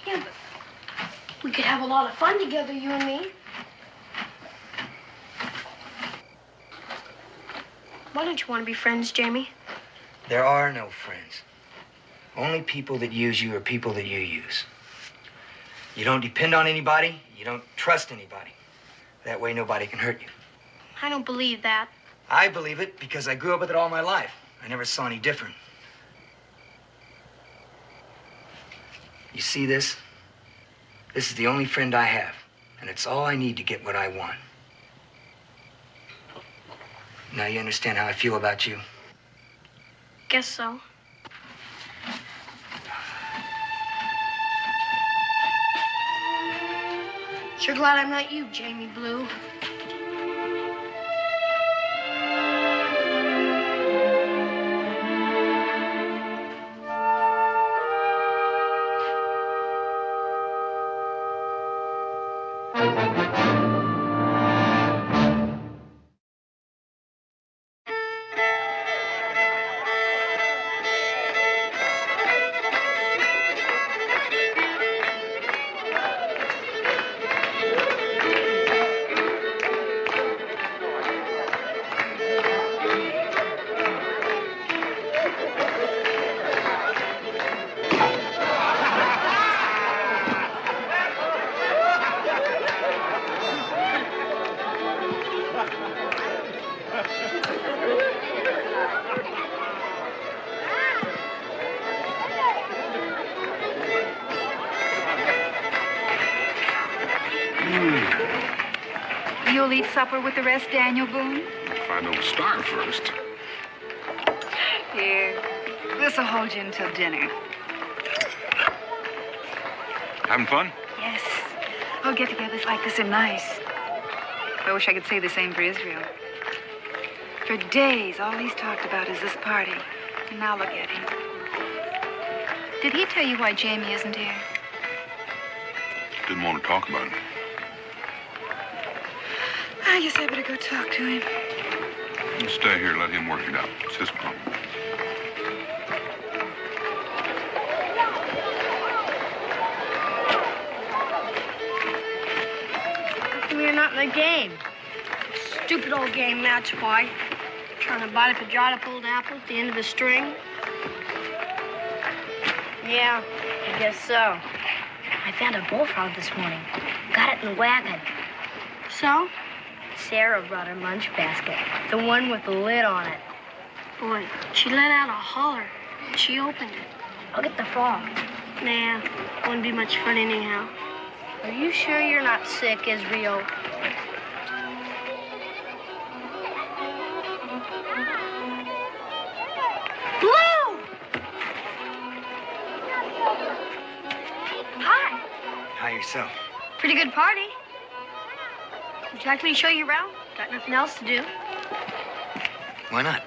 Yeah, but we could have a lot of fun together, you and me. Why don't you want to be friends, Jamie? There are no friends. Only people that use you are people that you use. You don't depend on anybody. You don't trust anybody. That way nobody can hurt you. I don't believe that. I believe it because I grew up with it all my life. I never saw any different. You see this? This is the only friend I have, and it's all I need to get what I want. Now you understand how I feel about you? Guess so. Sure glad I'm not you, Jamie Blue. You'll eat supper with the rest, Daniel Boone? If I don't starve first. Here, this'll hold you until dinner. Having fun? Yes. Oh, get-togethers like this are nice. I wish I could say the same for Israel. For days, all he's talked about is this party. And now look at him. Did he tell you why Jamie isn't here? Didn't want to talk about it. I guess I better go talk to him. You stay here, let him work it out. It's his problem. How come you're not in the game? Stupid old game, that's why. Trying to bite up a dried up old apple at the end of the string. Yeah, I guess so. I found a bullfrog this morning. Got it in the wagon. So? Sarah brought her lunch basket. The one with the lid on it. Boy, she let out a holler. She opened it. I'll get the frog. Nah, wouldn't be much fun anyhow. Are you sure you're not sick, Israel? Blue! Hi. How yourself? Pretty good party. Would you like me to show you around? Got nothing else to do. Why not?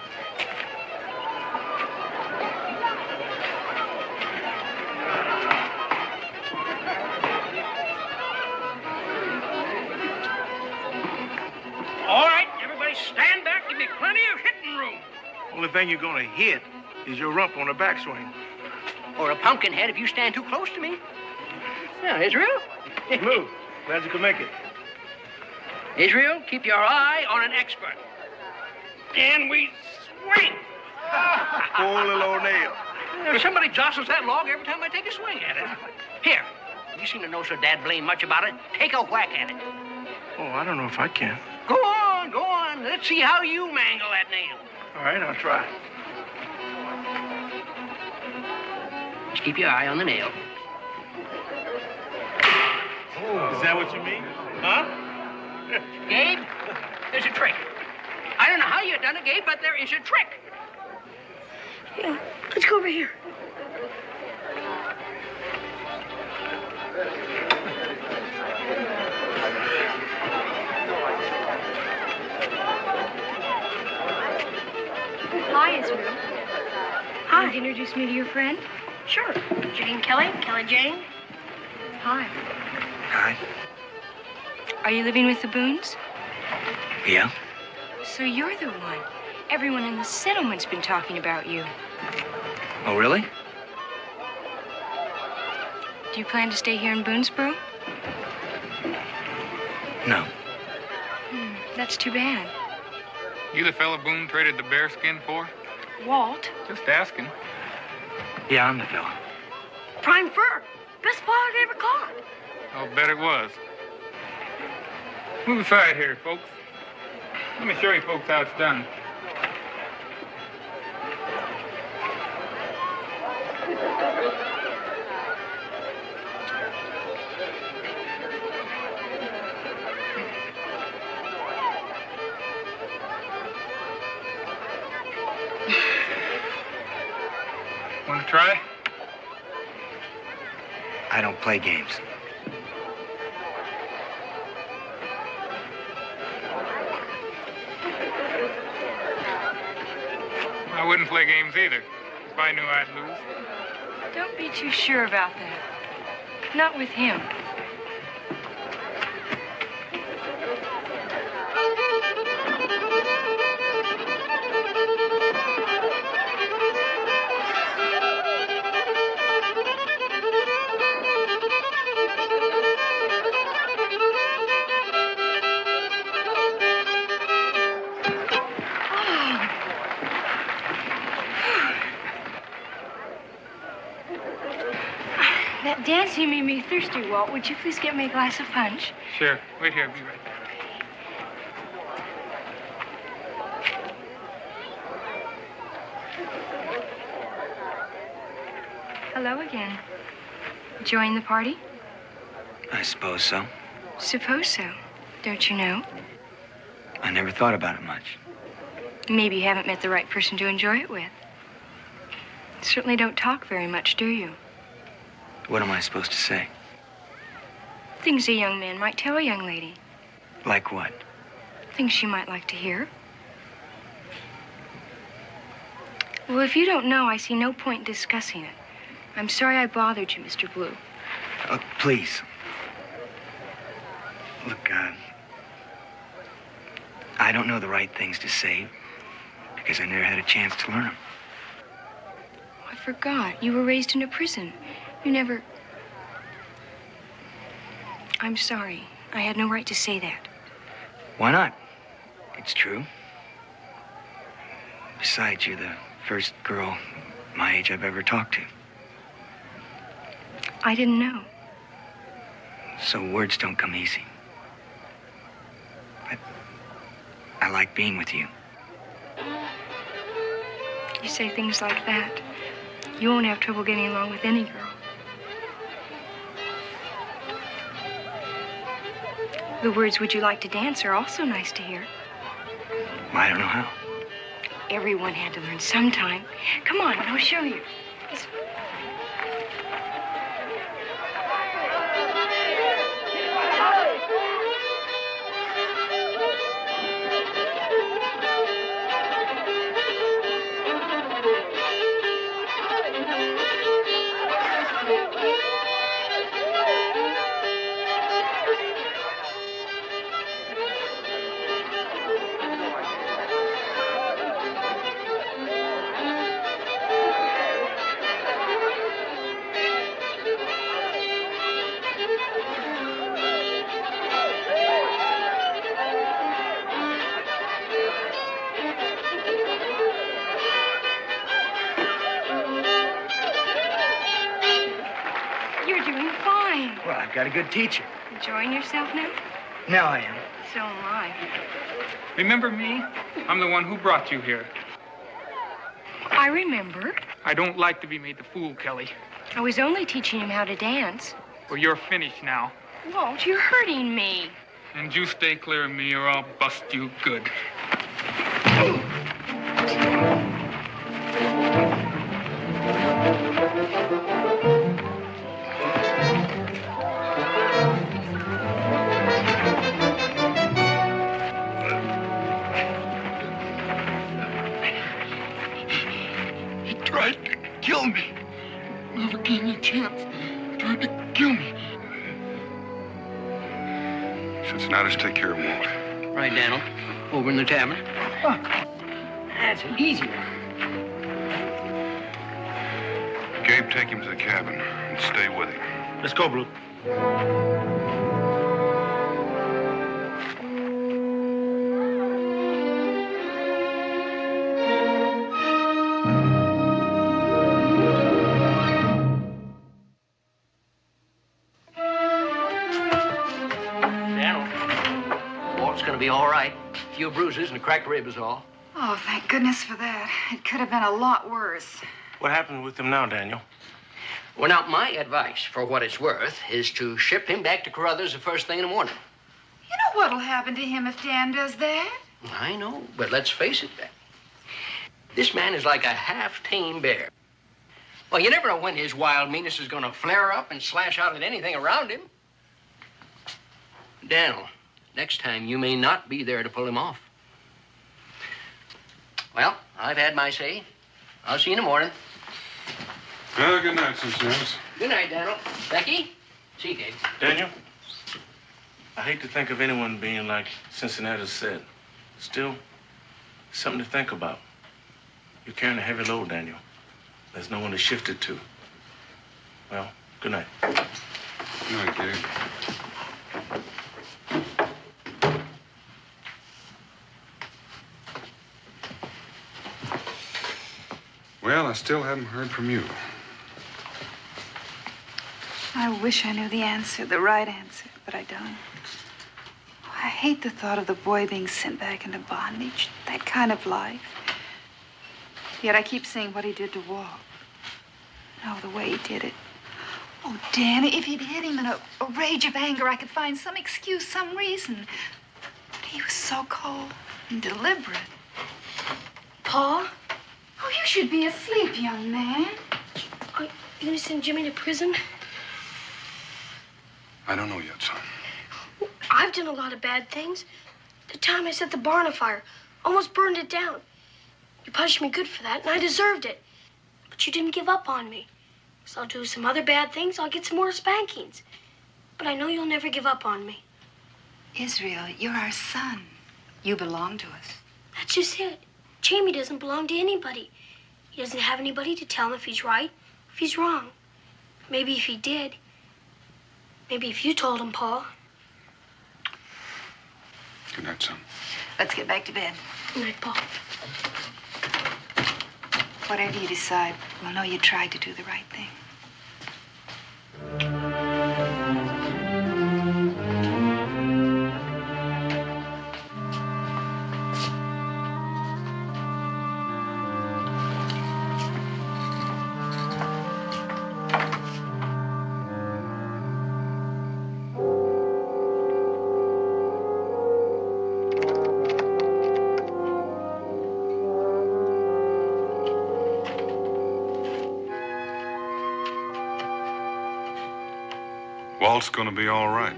All right, everybody stand back. Give me plenty of hitting room. Only thing you're gonna hit is your rump on a backswing. Or a pumpkin head if you stand too close to me. Now, Israel. Lou, glad you could make it. Israel, keep your eye on an expert. And we swing. Poor little old nail. If somebody jostles that log every time I take a swing at it. Here, you seem to know so dad blame much about it. Take a whack at it. Oh, I don't know if I can. Go on, go on. Let's see how you mangle that nail. All right, I'll try. Just keep your eye on the nail. Is that what you mean? Huh? Gabe, there's a trick. I don't know how you done it, Gabe, but there is a trick. Yeah, let's go over here. Hi, Israel. Hi. Want to introduce me to your friend? Sure. Jane Kelly, Kelly Jane. Hi. Hi. Are you living with the Boones? Yeah? So you're the one. Everyone in the settlement's been talking about you. Oh, really? Do you plan to stay here in Boonesboro? No. That's too bad. You the fella Boone traded the bearskin for? Walt? Just asking. Yeah, I'm the fella. Prime fur. Best spot I ever caught. I'll bet it was. Move aside here, folks. Let me show you folks how it's done. Want to try? I don't play games. I wouldn't play games either, if I knew I'd lose. Don't be too sure about that. Not with him. That dancing made me thirsty, Walt. Would you please get me a glass of punch? Sure. Wait here. I'll be right back. Hello again. Enjoying the party? I suppose so. Suppose so. Don't you know? I never thought about it much. Maybe you haven't met the right person to enjoy it with. Certainly don't talk very much, do you? What am I supposed to say? Things a young man might tell a young lady. Like what? Things she might like to hear. Well, if you don't know, I see no point in discussing it. I'm sorry I bothered you, Mr. Blue. Please. Look, I don't know the right things to say because I never had a chance to learn them. I forgot. You were raised in a prison. You never... I'm sorry. I had no right to say that. Why not? It's true. Besides, you're the first girl my age I've ever talked to. I didn't know. So words don't come easy. But I like being with you. You say things like that, you won't have trouble getting along with any girl. The words, "Would you like to dance?" are also nice to hear. I don't know how. Everyone had to learn sometime. Come on, I'll show you. Got a good teacher. Enjoying yourself now? Now I am. So am I. Remember me? I'm the one who brought you here. I remember. I don't like to be made the fool, Kelly. I was only teaching him how to dance. Well, you're finished now. Walt, you're hurting me. And you stay clear of me or I'll bust you good. Kill me. Never gave me a chance. Tried to kill me. Cincinnatus, take care of Walt. Right, Daniel. Over in the tavern. Oh, that's an easy one. Gabe, take him to the cabin and stay with him. Let's go, Blue. Be all right. A few bruises and a cracked rib is all. Oh, thank goodness for that. It could have been a lot worse. What happened with him now, Daniel? Well, now, my advice, for what it's worth, is to ship him back to Carruthers the first thing in the morning. You know what'll happen to him if Dan does that? I know, but let's face it, this man is like a half-tame bear. Well, you never know when his wild meanness is going to flare up and slash out at anything around him. Daniel, next time, you may not be there to pull him off. Well, I've had my say. I'll see you in the morning. Well, good night, Cincinnatus. Good night, Daniel. Becky? See you, Gabe. Daniel, I hate to think of anyone being like Cincinnatus said. Still, something to think about. You're carrying a heavy load, Daniel. There's no one to shift it to. Well, good night. Good night, Gabe. Well, I still haven't heard from you. I wish I knew the answer, the right answer, but I don't. I hate the thought of the boy being sent back into bondage, that kind of life. Yet I keep seeing what he did to Walt. Oh, the way he did it. Oh, Danny, if he'd hit him in a rage of anger, I could find some excuse, some reason. But he was so cold and deliberate. Pa? Oh, you should be asleep, young man. Are you going to send Jimmy to prison? I don't know yet, son. I've done a lot of bad things. The time I set the barn afire, almost burned it down. You punished me good for that, and I deserved it. But you didn't give up on me. So I'll do some other bad things. I'll get some more spankings. But I know you'll never give up on me. Israel, you're our son. You belong to us. That's just it. Jamie doesn't belong to anybody. He doesn't have anybody to tell him if he's right, if he's wrong. Maybe if he did. Maybe if you told him, Paul. Good night, son. Let's get back to bed. Good night, Paul. Whatever you decide, we'll know you tried to do the right thing. Walt's gonna be all right.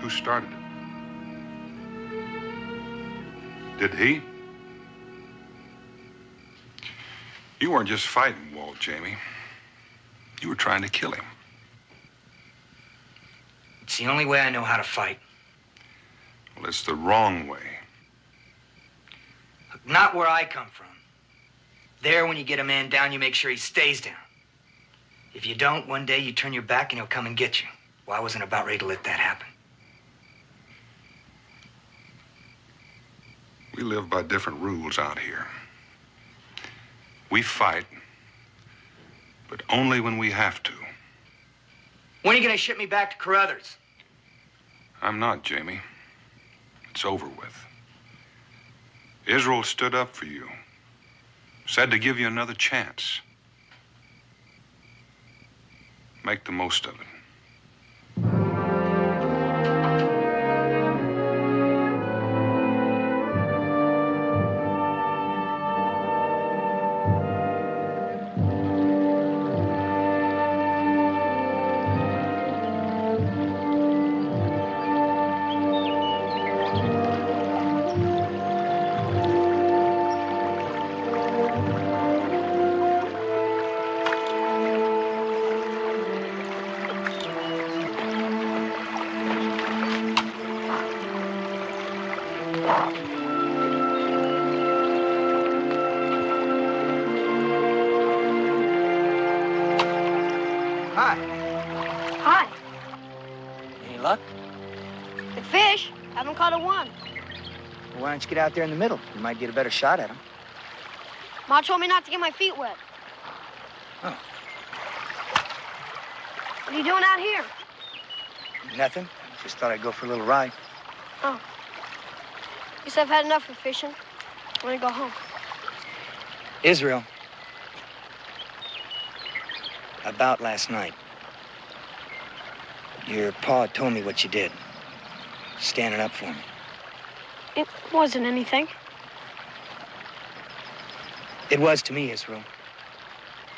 Who started it? Did he? You weren't just fighting Walt, Jamie. You were trying to kill him. It's the only way I know how to fight. Well, it's the wrong way. Look, not where I come from. There, when you get a man down, you make sure he stays down. If you don't, one day you turn your back and he'll come and get you. Well, I wasn't about ready to let that happen. We live by different rules out here. We fight, but only when we have to. When are you gonna ship me back to Carruthers? I'm not, Jamie. It's over with. Israel stood up for you. Said to give you another chance. Make the most of it. Hi. Hi. Any luck? The fish. Haven't caught a one. Well, why don't you get out there in the middle? You might get a better shot at him. Ma told me not to get my feet wet. Oh. What are you doing out here? Nothing. Just thought I'd go for a little ride. Oh. Guess I've had enough of fishing. I want to go home. Israel. About last night. Your pa told me what you did. Standing up for me. It wasn't anything. It was to me, Israel.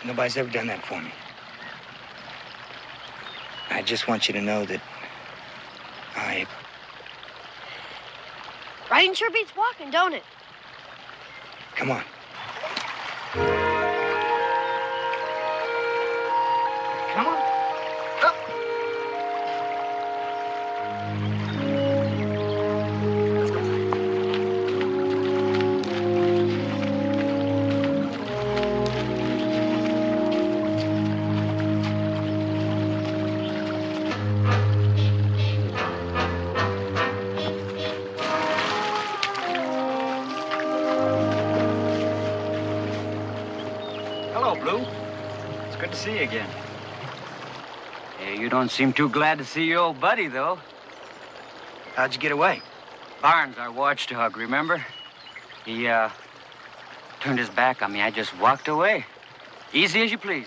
Nobody's ever done that for me. I just want you to know that Riding sure beats walking, don't it? Come on. Come on. See you again. Hey, you don't seem too glad to see your old buddy, though. How'd you get away? Barnes, our watchdog, remember? He, turned his back on me. I just walked away. Easy as you please.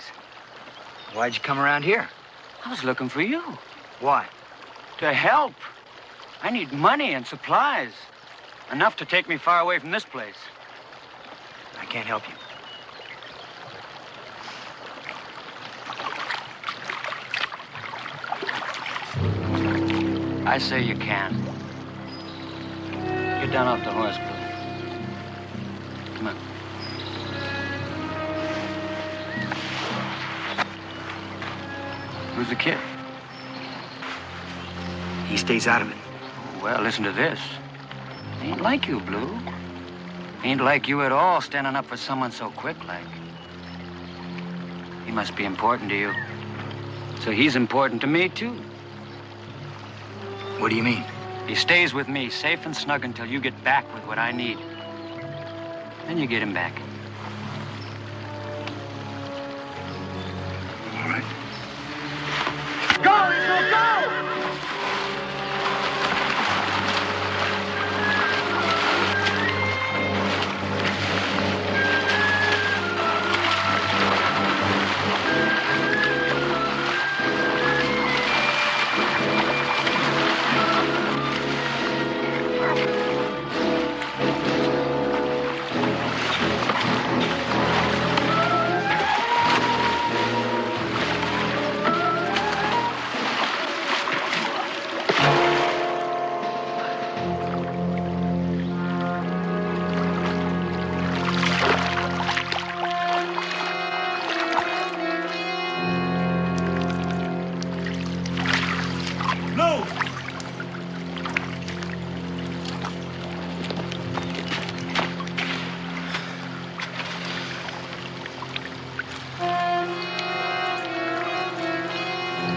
Why'd you come around here? I was looking for you. Why? To help. I need money and supplies. Enough to take me far away from this place. I can't help you. I say you can. Get down off the horse, Blue. Come on. Who's the kid? He stays out of it. Well, listen to this. Ain't like you, Blue. Ain't like you at all, standing up for someone so quick like. He must be important to you. So he's important to me, too. What do you mean? He stays with me, safe and snug, until you get back with what I need. Then you get him back. All right. Go, Israel, go!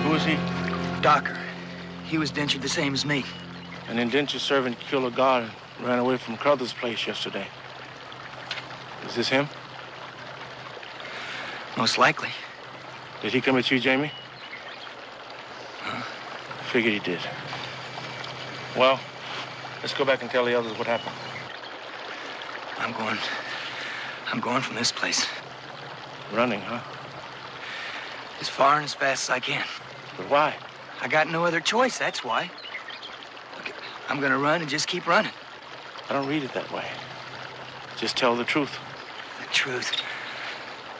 Who is he? Docker. He was dentured the same as me. An indentured servant killed a guard and ran away from Crothers' place yesterday. Is this him? Most likely. Did he come at you, Jamie? Huh? I figured he did. Well, let's go back and tell the others what happened. I'm going from this place. Running, huh? As far and as fast as I can. But why? I got no other choice, that's why. Look, I'm gonna run and just keep running. I don't read it that way. Just tell the truth. The truth?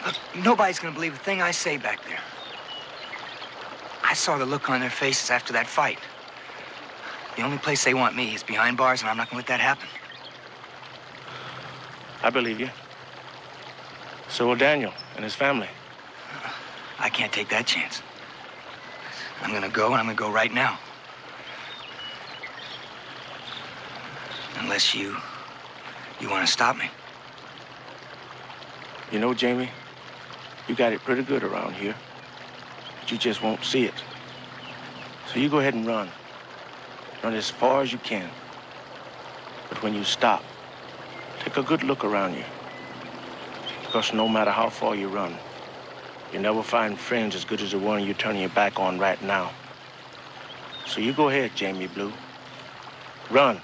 Look, nobody's gonna believe a thing I say back there. I saw the look on their faces after that fight. The only place they want me is behind bars, and I'm not gonna let that happen. I believe you. So will Daniel and his family. I can't take that chance. I'm gonna go, and I'm gonna go right now. Unless you want to stop me. You know, Jamie, you got it pretty good around here. But you just won't see it. So you go ahead and run. Run as far as you can. But when you stop, take a good look around you. Because no matter how far you run, you never find friends as good as the one you're turning your back on right now. So you go ahead, Jamie Blue. Run.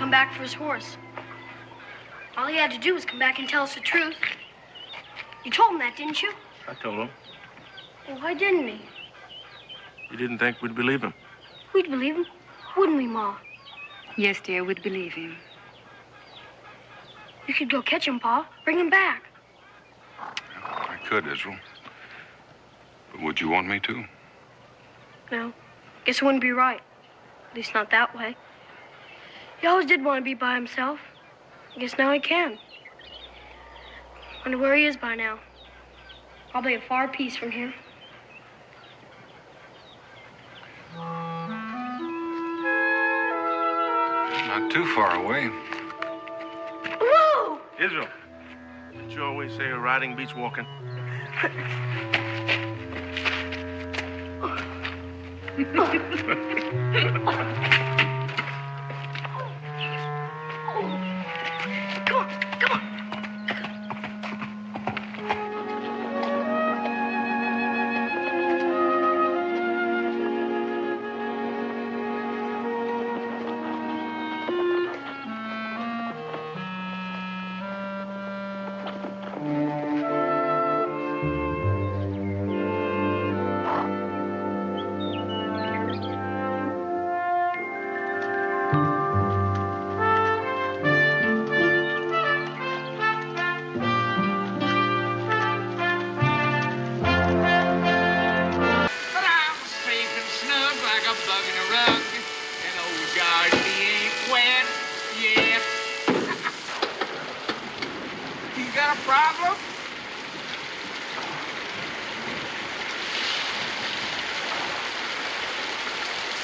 Back for his horse. All he had to do was come back and tell us the truth. You told him that, didn't you? I told him. Well, why didn't he? You didn't think we'd believe him. We'd believe him, wouldn't we, Ma? Yes, dear, we'd believe him. You could go catch him, Pa. Bring him back. I could, Israel. But would you want me to? No. Guess it wouldn't be right. At least not that way. He always did want to be by himself. I guess now he can. Wonder where he is by now. Probably a far piece from here. Not too far away. Whoa! Israel, did you always say riding beats walking?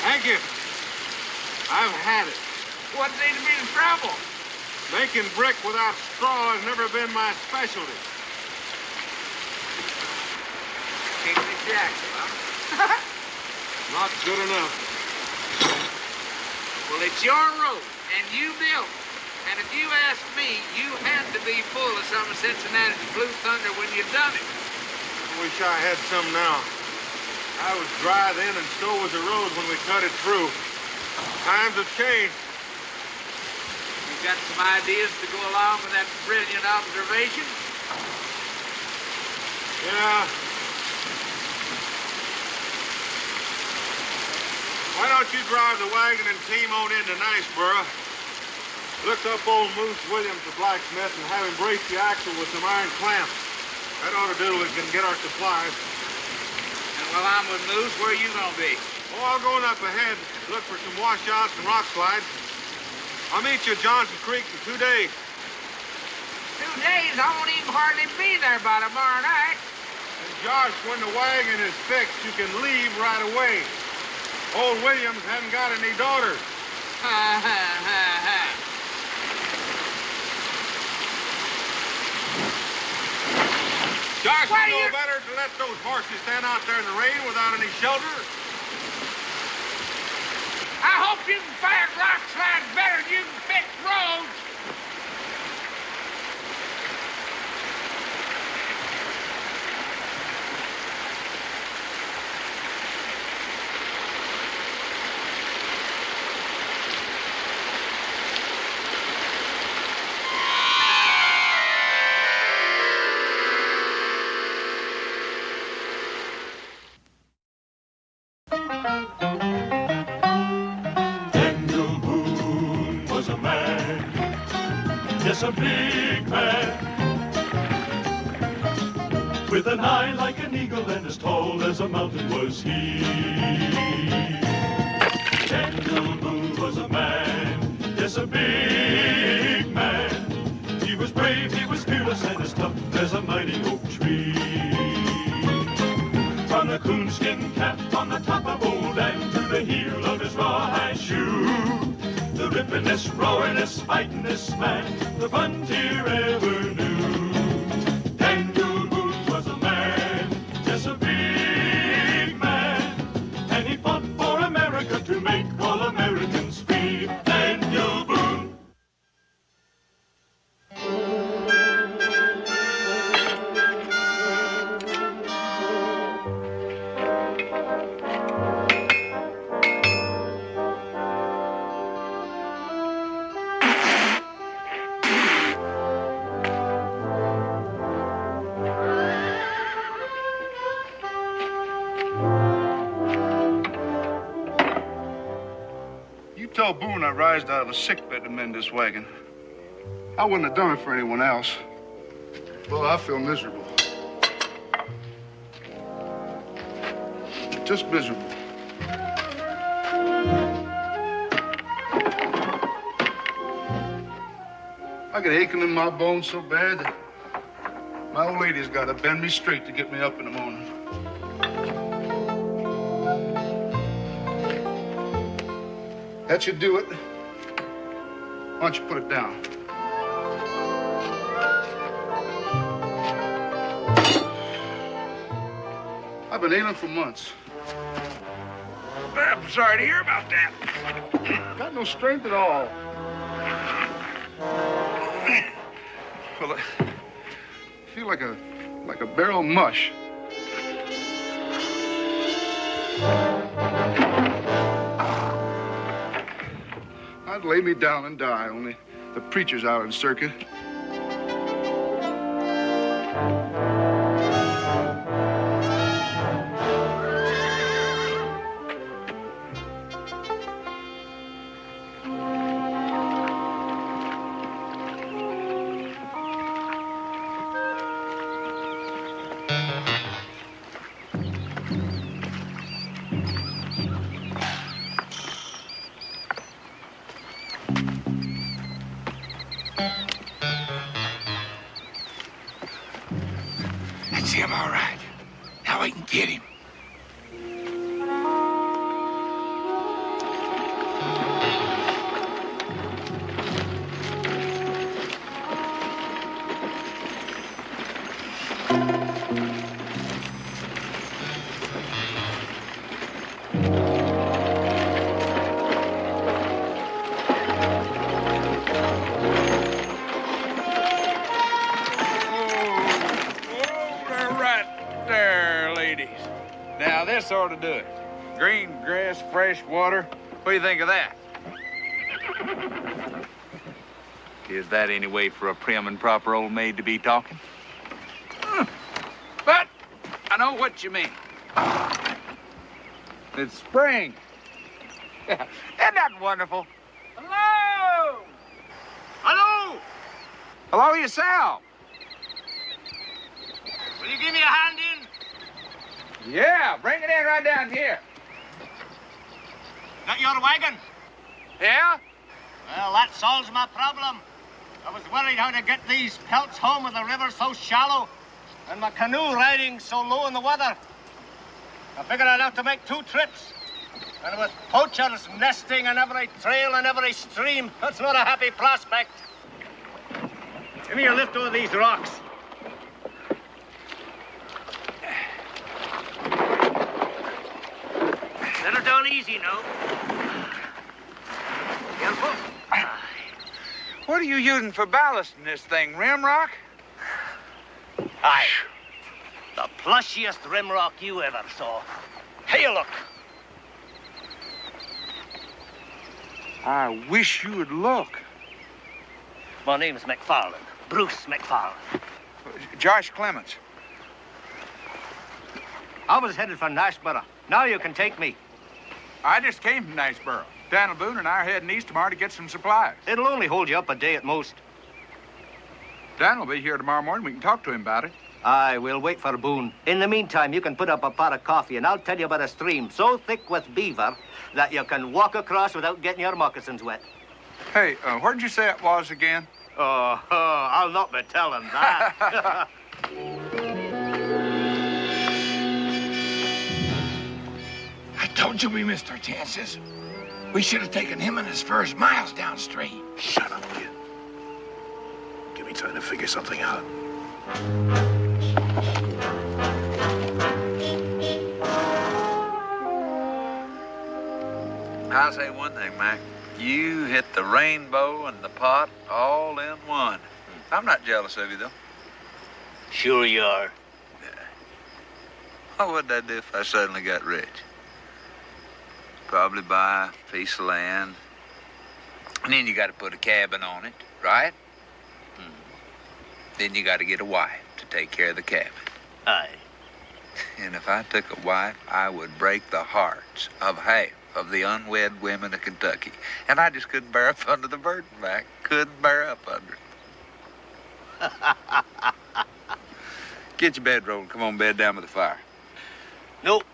Thank you. I've had it. What seems to be the trouble? Making brick without straw has never been my specialty. Picnic Jackson, huh? Not good enough. Well, it's your road, and you built it. And if you ask me, you had to be full of some of Cincinnati's Blue Thunder when you done it. I wish I had some now. I was dry then, and so was the road when we cut it through. Times have changed. You got some ideas to go along with that brilliant observation? Yeah. Why don't you drive the wagon and team on into Niceboro? Look up old Moose Williams, the blacksmith, and have him brace the axle with some iron clamps. That ought to do it. We can get our supplies. And while I'm with Moose, where are you gonna be? Oh, I'll go on up ahead, look for some washouts and rock slides. I'll meet you at Johnson Creek in 2 days. 2 days? I won't even hardly be there by tomorrow night. And Josh, when the wagon is fixed, you can leave right away. Old Williams hasn't got any daughters. Ha, ha, ha, ha. Josh, you know better to let those horses stand out there in the rain without any shelter. I hope you can fire rock slides better than you can fix roads. Daniel Boone was a man, yes, a big man, with an eye like an eagle and as tall as a mountain was he. Daniel Boone was a man, yes, a big man. He was brave, he was fearless, and as tough as a mighty oak tree. From the coonskin cap on the top of Boone and to the heel of his rawhide shoe, the rippin'est, roaring'est, fighting'est man the frontier ever knew. Daniel Boone was a man, just a big man, and he fought for America to make all Americans free. Daniel Boone. You tell Boone I rised out of a sick bed to mend this wagon. I wouldn't have done it for anyone else. Well, I feel miserable. Just miserable. I get aching in my bones so bad that my old lady's got to bend me straight to get me up in the morning. That should do it. Why don't you put it down? I've been ailing for months. I'm sorry to hear about that. Got no strength at all. Well, I feel like a barrel of mush. I'd lay me down and die, only the preacher's out on circuit. That's him, all right. Now we can get him. Now, this ought to do it. Green grass, fresh water. What do you think of that? Is that any way for a prim and proper old maid to be talking? But I know what you mean. It's spring. Isn't that wonderful? Hello! Hello! Hello yourself. Will you give me a hand in? Yeah, bring it in right down here. That your wagon? Yeah? Well, that solves my problem. I was worried how to get these pelts home with the river so shallow and my canoe riding so low in the weather. I figured I'd have to make 2 trips. And with poachers nesting in every trail and every stream, that's not a happy prospect. Give me a lift over these rocks. Let her down easy now. Careful. What are you using for ballast in this thing, rim rock? Aye. The plushiest rimrock you ever saw. Here you look. I wish you would look. My name's McFarland. Bruce McFarland. Josh Clements. I was headed for Nashborough. Now you can take me. I just came from Niceboro. Daniel Boone and I are heading east tomorrow to get some supplies. It'll only hold you up a day at most. Dan will be here tomorrow morning. We can talk to him about it. Aye, we'll wait for Boone. In the meantime, you can put up a pot of coffee, and I'll tell you about a stream so thick with beaver that you can walk across without getting your moccasins wet. Hey, where'd you say it was again? I'll not be telling that. I told you we missed our chances. We should have taken him and his furs miles downstream. Shut up, kid. Give me time to figure something out. I'll say one thing, Mac. You hit the rainbow and the pot all in one. I'm not jealous of you, though. Sure you are. What would I do if I suddenly got rich? Probably buy a piece of land. And then you got to put a cabin on it, right? Then you got to get a wife to take care of the cabin. Aye. And if I took a wife, I would break the hearts of half of the unwed women of Kentucky. And I just couldn't bear up under the burden, Mac. Couldn't bear up under it. Get your bedroll and come on bed down by the fire. Nope.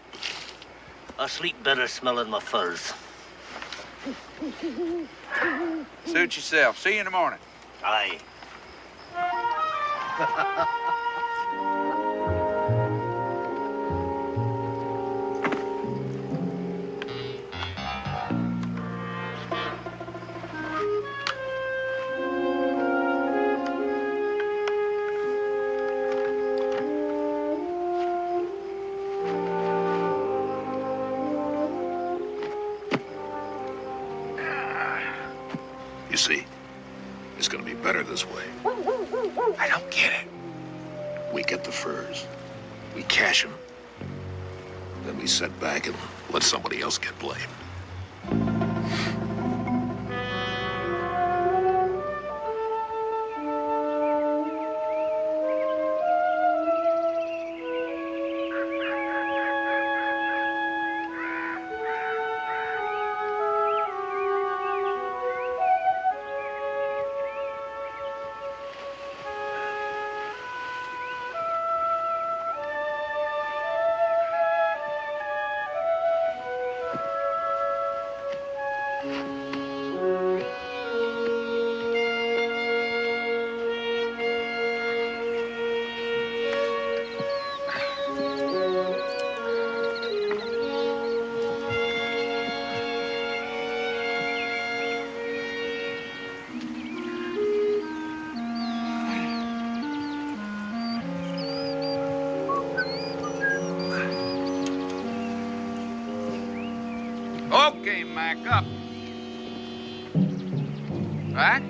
I sleep better smelling my furs. Suit yourself. See you in the morning. Aye. You see, it's gonna be better this way. I don't get it. We get the furs. We cash them. Then we sit back and let somebody else get blamed. Okay, Mac, up. Mac?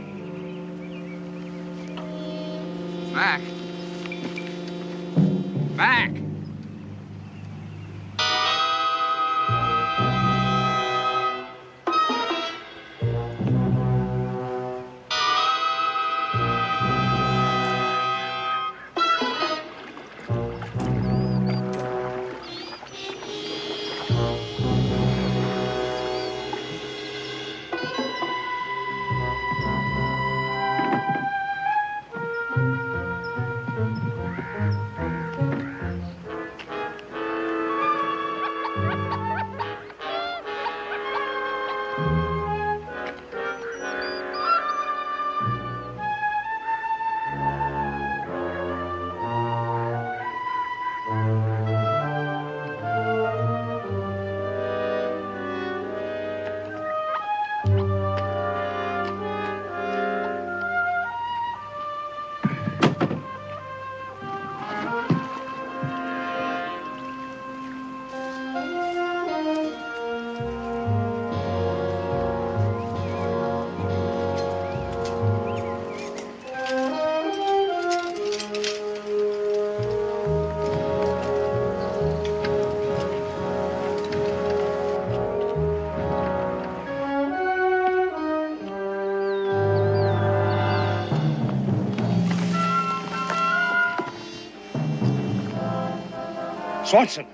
Mac? Mac? Swanson.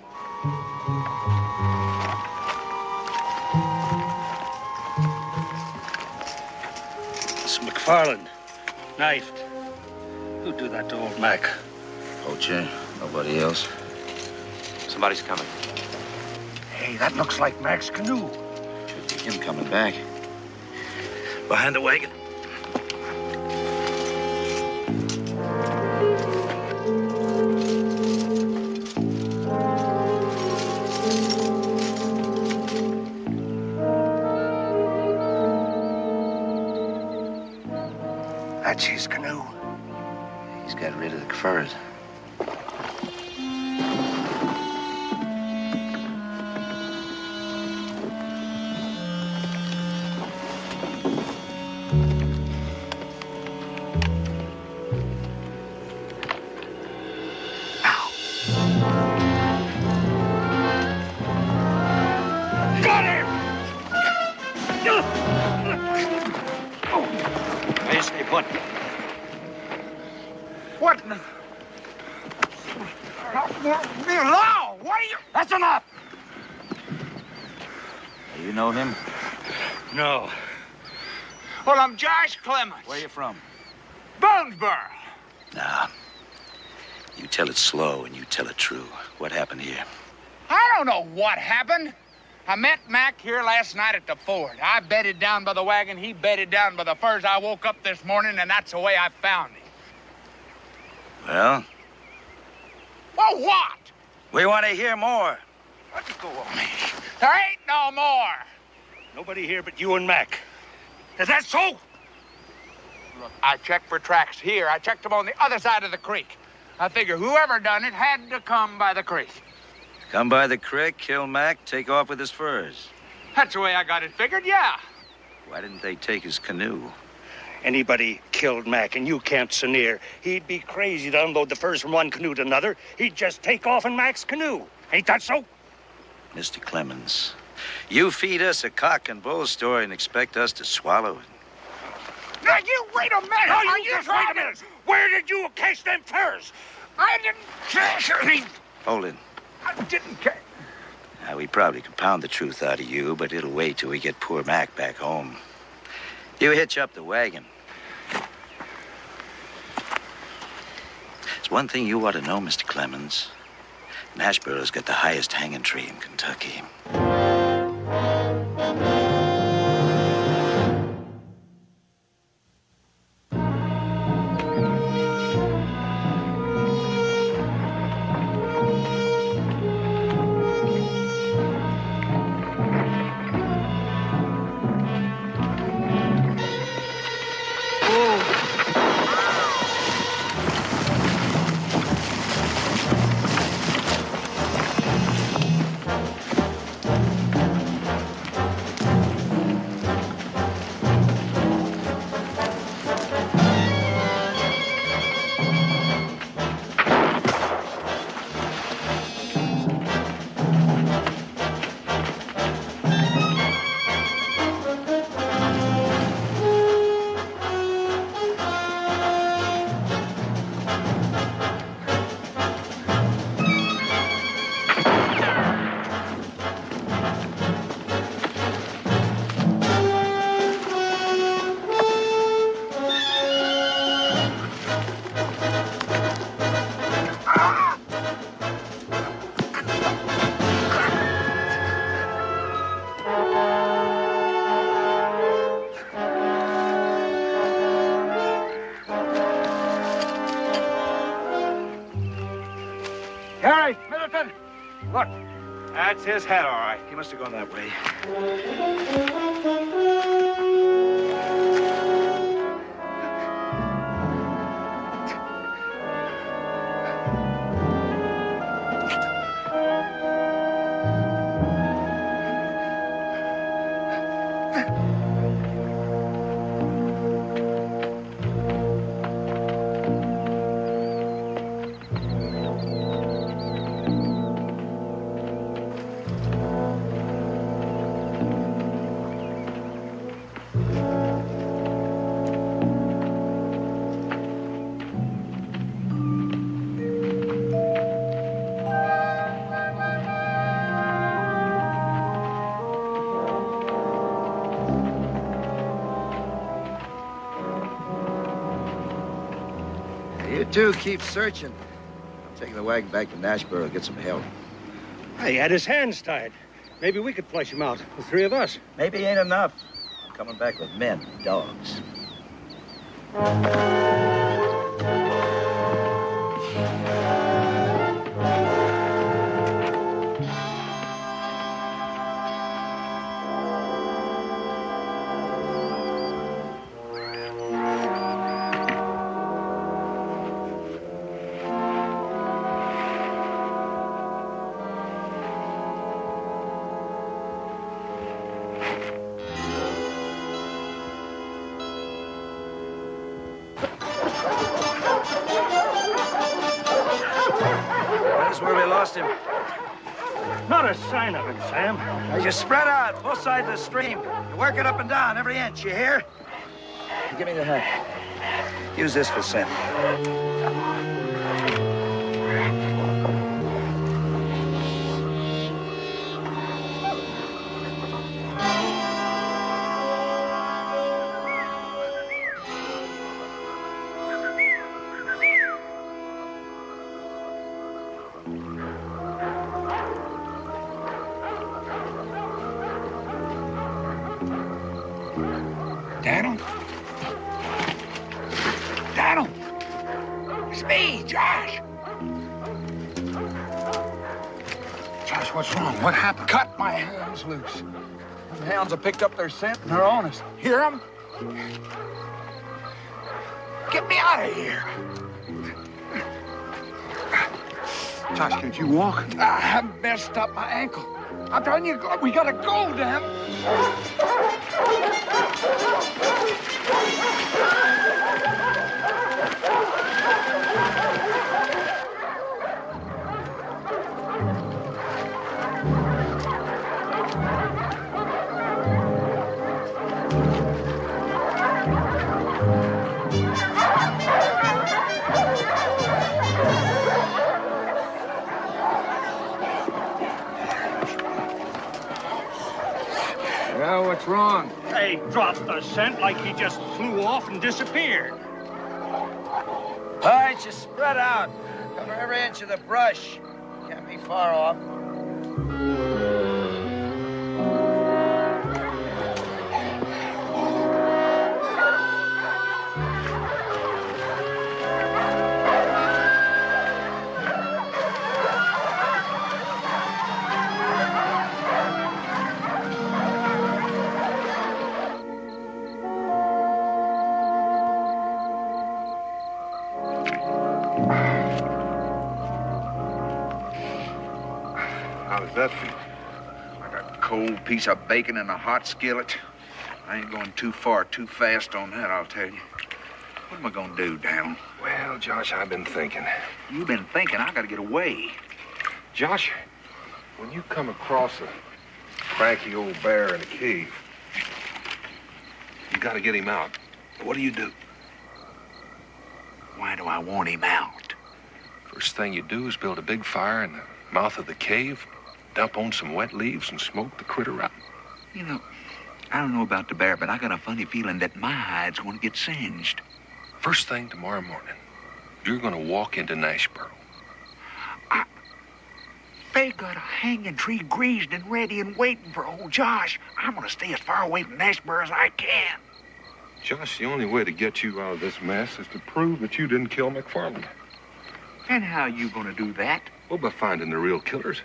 It's McFarland. Knifed. Who'd do that to old Mac? Poacher, nobody else. Somebody's coming. Hey, that looks like Mac's canoe. Should be him coming back. Behind the wagon. That's his canoe. He's got rid of the furs. Got him! Hey, stay put. What? Me alone! What are you? That's enough! You know him? No. Well, I'm Josh Clements. Where you from? Boonesboro. Nah. You tell it slow and you tell it true. What happened here? I don't know what happened. I met Mac here last night at the ford. I bedded down by the wagon. He bedded down by the furs. I woke up this morning, and that's the way I found him. Well? Well, what? We want to hear more. Let it go on me. There ain't no more. Nobody here but you and Mac. Is that so? Look, I checked for tracks here. I checked them on the other side of the creek. I figure whoever done it had to come by the creek. Come by the creek, kill Mac, take off with his furs. That's the way I got it figured, yeah. Why didn't they take his canoe? Anybody killed Mac and you can't sneer. He'd be crazy to unload the furs from one canoe to another. He'd just take off in Mac's canoe. Ain't that so? Mr. Clemens, you feed us a cock and bull story and expect us to swallow it. Now, you wait a minute! No, you just wait a minute! Where did you catch them furs? I didn't catch any... Hold it. I didn't catch... Now, we probably could pound the truth out of you, but it'll wait till we get poor Mac back home. You hitch up the wagon. There's one thing you ought to know, Mr. Clemens. Nashborough's got the highest hanging tree in Kentucky. Harry, Middleton, look. That's his head, all right. He must have gone that way. You two keep searching. I'm taking the wagon back to Nashboro to get some help. He had his hands tied. Maybe we could flush him out, the three of us. Maybe ain't enough. I'm coming back with men, dogs. That's where we lost him. Not a sign of him, Sam. Now you spread out, both sides of the stream. You work it up and down, every inch, you hear? Give me the hat. Use this for scent. Daniel? Daniel! It's me, Josh! Josh, what's wrong? What happened? Cut my hands loose. The hounds have picked up their scent and they're on us. Hear them? Get me out of here. Josh, can't you walk? I have messed up my ankle. I'm telling you, we gotta go, Dan. Well, what's wrong? He dropped the scent like he just flew off and disappeared. All right, you spread out. Cover every inch of the brush. Can't be far off. How does that feel? Like a cold piece of bacon in a hot skillet. I ain't going too far, too fast on that, I'll tell you. What am I gonna do, Daniel? Well, Josh, I've been thinking. You've been thinking I gotta get away. Josh, when you come across a cranky old bear in a cave, you gotta get him out. What do? Why do I want him out? First thing you do is build a big fire in the mouth of the cave, dump on some wet leaves, and smoke the critter out. You know, I don't know about the bear, but I got a funny feeling that my hide's gonna get singed. First thing tomorrow morning, you're gonna walk into Nashboro. They got a hanging tree greased and ready and waiting for old Josh. I'm gonna stay as far away from Nashboro as I can. Josh, the only way to get you out of this mess is to prove that you didn't kill McFarland. And how you gonna do that? Well, by finding the real killers.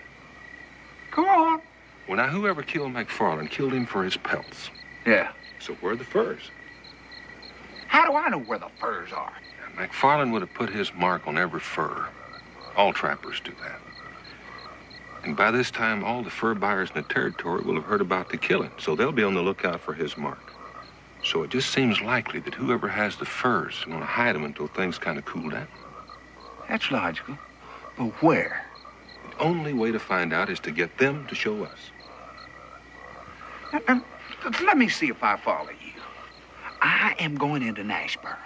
Go on. Well, now, whoever killed McFarland killed him for his pelts. Yeah. So where are the furs? How do I know where the furs are? Now, McFarland would have put his mark on every fur. All trappers do that. And by this time, all the fur buyers in the territory will have heard about the killing, so they'll be on the lookout for his mark. So it just seems likely that whoever has the furs is going to hide them until things kind of cool down. That's logical. But where? The only way to find out is to get them to show us. Let me see if I follow you. I am going into Nashboro.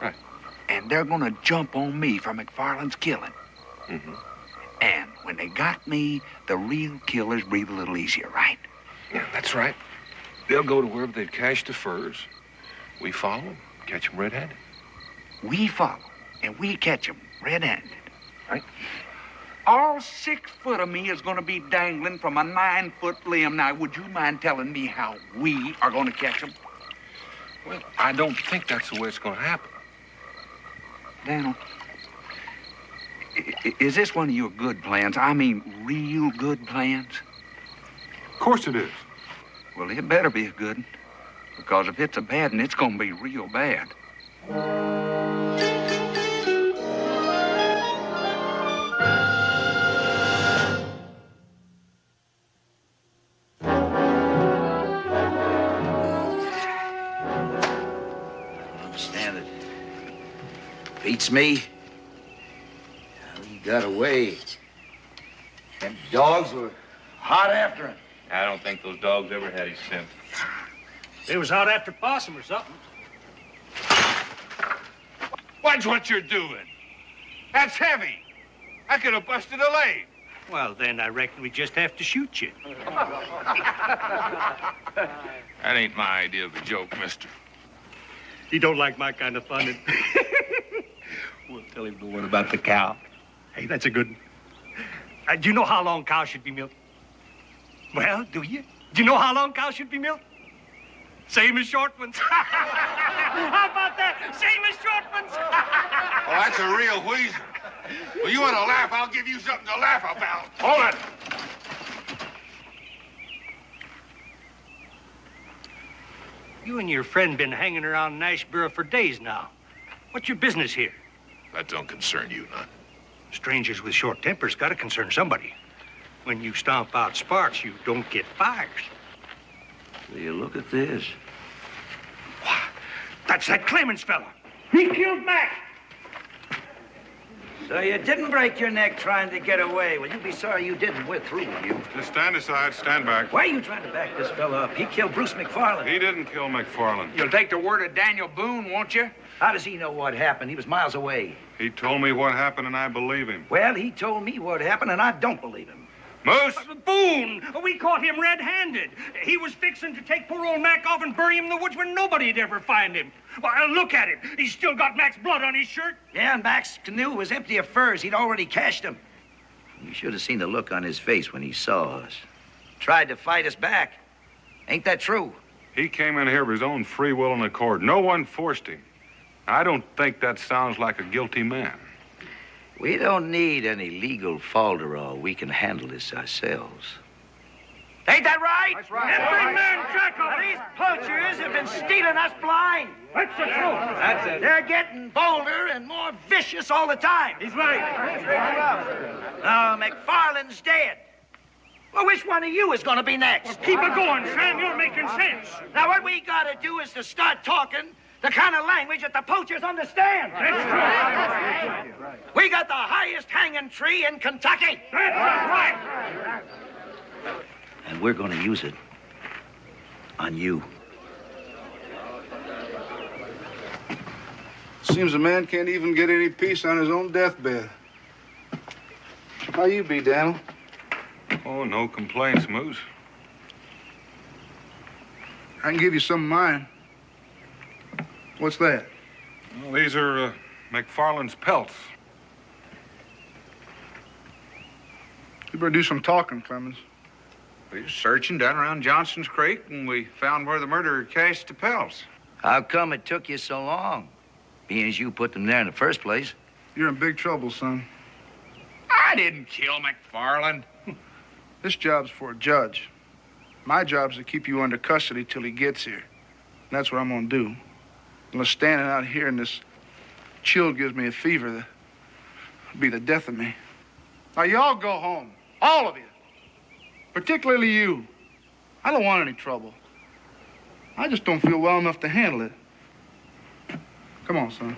Right. And they're going to jump on me for McFarland's killing. Mm-hmm. And when they got me, the real killers breathe a little easier, right? Yeah, that's right. They'll go to wherever they've cached the furs. We follow them, catch them red-handed. We follow, and we catch them red-handed. Right? All 6 foot of me is going to be dangling from a 9-foot limb. Now, would you mind telling me how we are going to catch them? Well, I don't think that's the way it's going to happen. Daniel, is this one of your good plans? I mean, real good plans? Of course it is. Well, it better be a good one. Because if it's a bad one, it's going to be real bad. Understand it. Beats me. He got away. Them dogs were hot after him. I don't think those dogs ever had his scent. They was out after possum or something. Watch what you're doing. That's heavy. I could have busted a leg. Well, then I reckon we just have to shoot you. That ain't my idea of a joke, mister. He don't like my kind of fun. We'll tell him the one about the cow. Hey, that's a good one. Do you know how long cows should be milked? Well, do you? Do you know how long cows should be milked? Same as short ones. How about that? Same as short ones. Oh, that's a real wheezer. Well, you want to laugh, I'll give you something to laugh about. Hold it! You and your friend been hanging around Nashboro for days now. What's your business here? That don't concern you none. Strangers with short tempers gotta concern somebody. When you stomp out sparks, you don't get fires. Will you look at this? What? That's that Clemens fella. He killed Mac. So you didn't break your neck trying to get away. Well, you'll be sorry you didn't. We're through with you. Just stand aside, stand back. Why are you trying to back this fella up? He killed Bruce McFarland. He didn't kill McFarland. You'll take the word of Daniel Boone, won't you? How does he know what happened? He was miles away. He told me what happened, and I believe him. Well, he told me what happened, and I don't believe him. Moose? Boone! We caught him red-handed. He was fixing to take poor old Mac off and bury him in the woods where nobody'd ever find him. Well, look at him. He's still got Mac's blood on his shirt. Yeah, and Mac's canoe was empty of furs. He'd already cached them. You should have seen the look on his face when he saw us. Tried to fight us back. Ain't that true? He came in here of his own free will and accord. No one forced him. I don't think that sounds like a guilty man. We don't need any legal falderall. We can handle this ourselves. Ain't that right? That's right. Every man jack of These poachers have been stealing us blind. That's the truth. That's it. They're getting bolder and more vicious all the time. He's right. McFarland's dead. Well, which one of you is going to be next? Well, keep it going, Sam. You're making sense. Now, what we got to do is to start talking the kind of language that the poachers understand. That's true. We got the highest hanging tree in Kentucky. That's right. And we're going to use it on you. Seems a man can't even get any peace on his own deathbed. How you be, Daniel? Oh, no complaints, Moose. I can give you some of mine. What's that? Well, these are McFarland's pelts. You better do some talking, Clemens. We were searching down around Johnson's Creek, and we found where the murderer cached the pelts. How come it took you so long? Being as you put them there in the first place. You're in big trouble, son. I didn't kill McFarland. This job's for a judge. My job's to keep you under custody till he gets here. And that's what I'm gonna do. Unless standing out here in this chill gives me a fever, that'll be the death of me. Now, y'all go home. All of you. Particularly you. I don't want any trouble. I just don't feel well enough to handle it. Come on, son.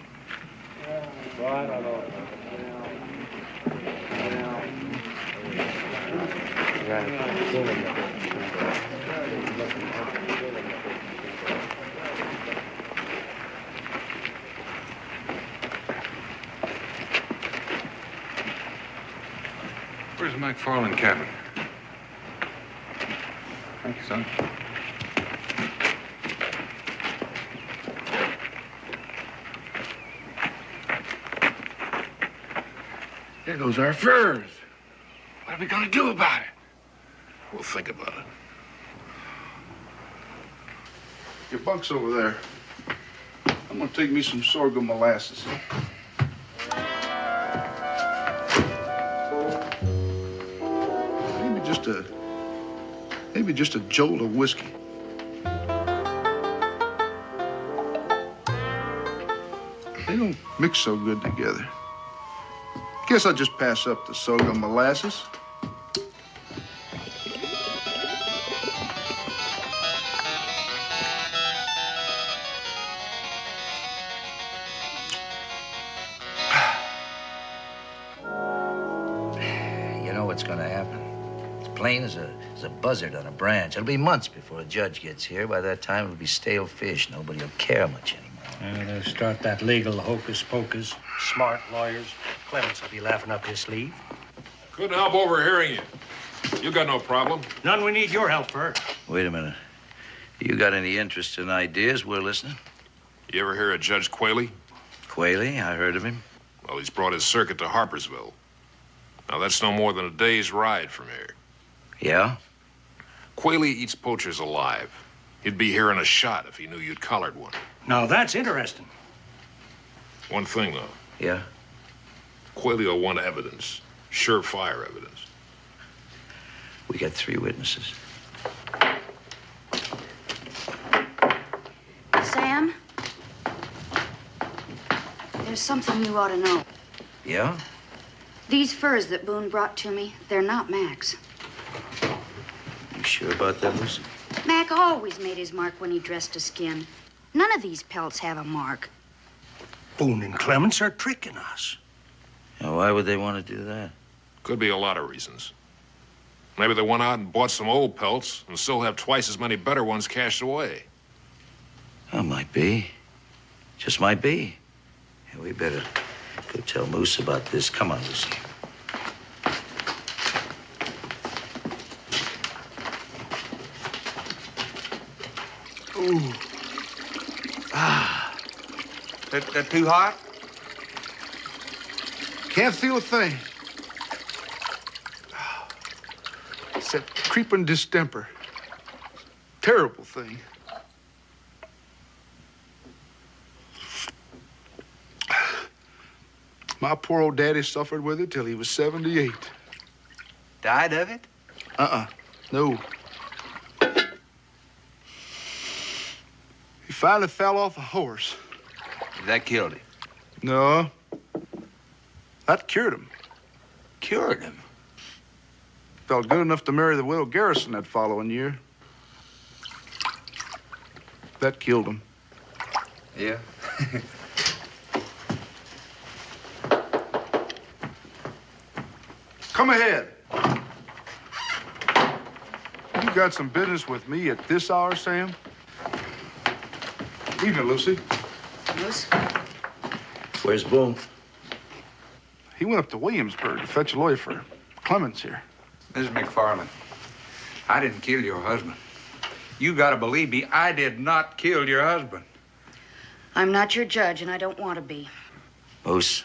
Where's McFarland cabin? Thank you, son. There goes our furs. What are we gonna do about it? We'll think about it. Your bunk's over there. I'm gonna take me some sorghum molasses. Maybe just a jolt of whiskey. They don't mix so good together. Guess I'll just pass up the sorghum molasses. You know what's going to happen? It's plain as a buzzard on a branch. It'll be months before a judge gets here. By that time, it'll be stale fish. Nobody will care much anymore. They'll start that legal hocus-pocus. Smart lawyers. Clemens will be laughing up his sleeve. Couldn't help overhearing you. You got no problem. None we need your help for. Wait a minute. You got any interest in ideas? We're listening. You ever hear of Judge Qualey? Qualey? I heard of him. Well, he's brought his circuit to Harpersville. Now, that's no more than a day's ride from here. Yeah? Qualey eats poachers alive. He'd be hearing a shot if he knew you'd collared one. Now, that's interesting. One thing, though. Yeah? Qualey will want evidence. Surefire evidence. We got 3 witnesses. Sam? There's something you ought to know. Yeah? These furs that Boone brought to me, they're not Mac's. You sure about that, Lucy? Mac always made his mark when he dressed a skin. None of these pelts have a mark. Boone and Clemens are tricking us. Now, why would they want to do that? Could be a lot of reasons. Maybe they went out and bought some old pelts and still have twice as many better ones cached away. Well, might be. Just might be. Yeah, we better go tell Moose about this. Come on, Lucy. Ooh. Ah. That too hot? Can't feel a thing. It's that creeping distemper. Terrible thing. My poor old daddy suffered with it till he was 78. Died of it? No. He finally fell off a horse. That killed him? No. That cured him. Cured him? Felt good enough to marry the widow Garrison that following year. That killed him. Yeah. Come ahead. You got some business with me at this hour, Sam? Evening, Lucy. Lucy? Where's Boone? He went up to Williamsburg to fetch a lawyer for Clemens here. Mrs. McFarland, I didn't kill your husband. You gotta believe me, I did not kill your husband. I'm not your judge, and I don't want to be. Moose,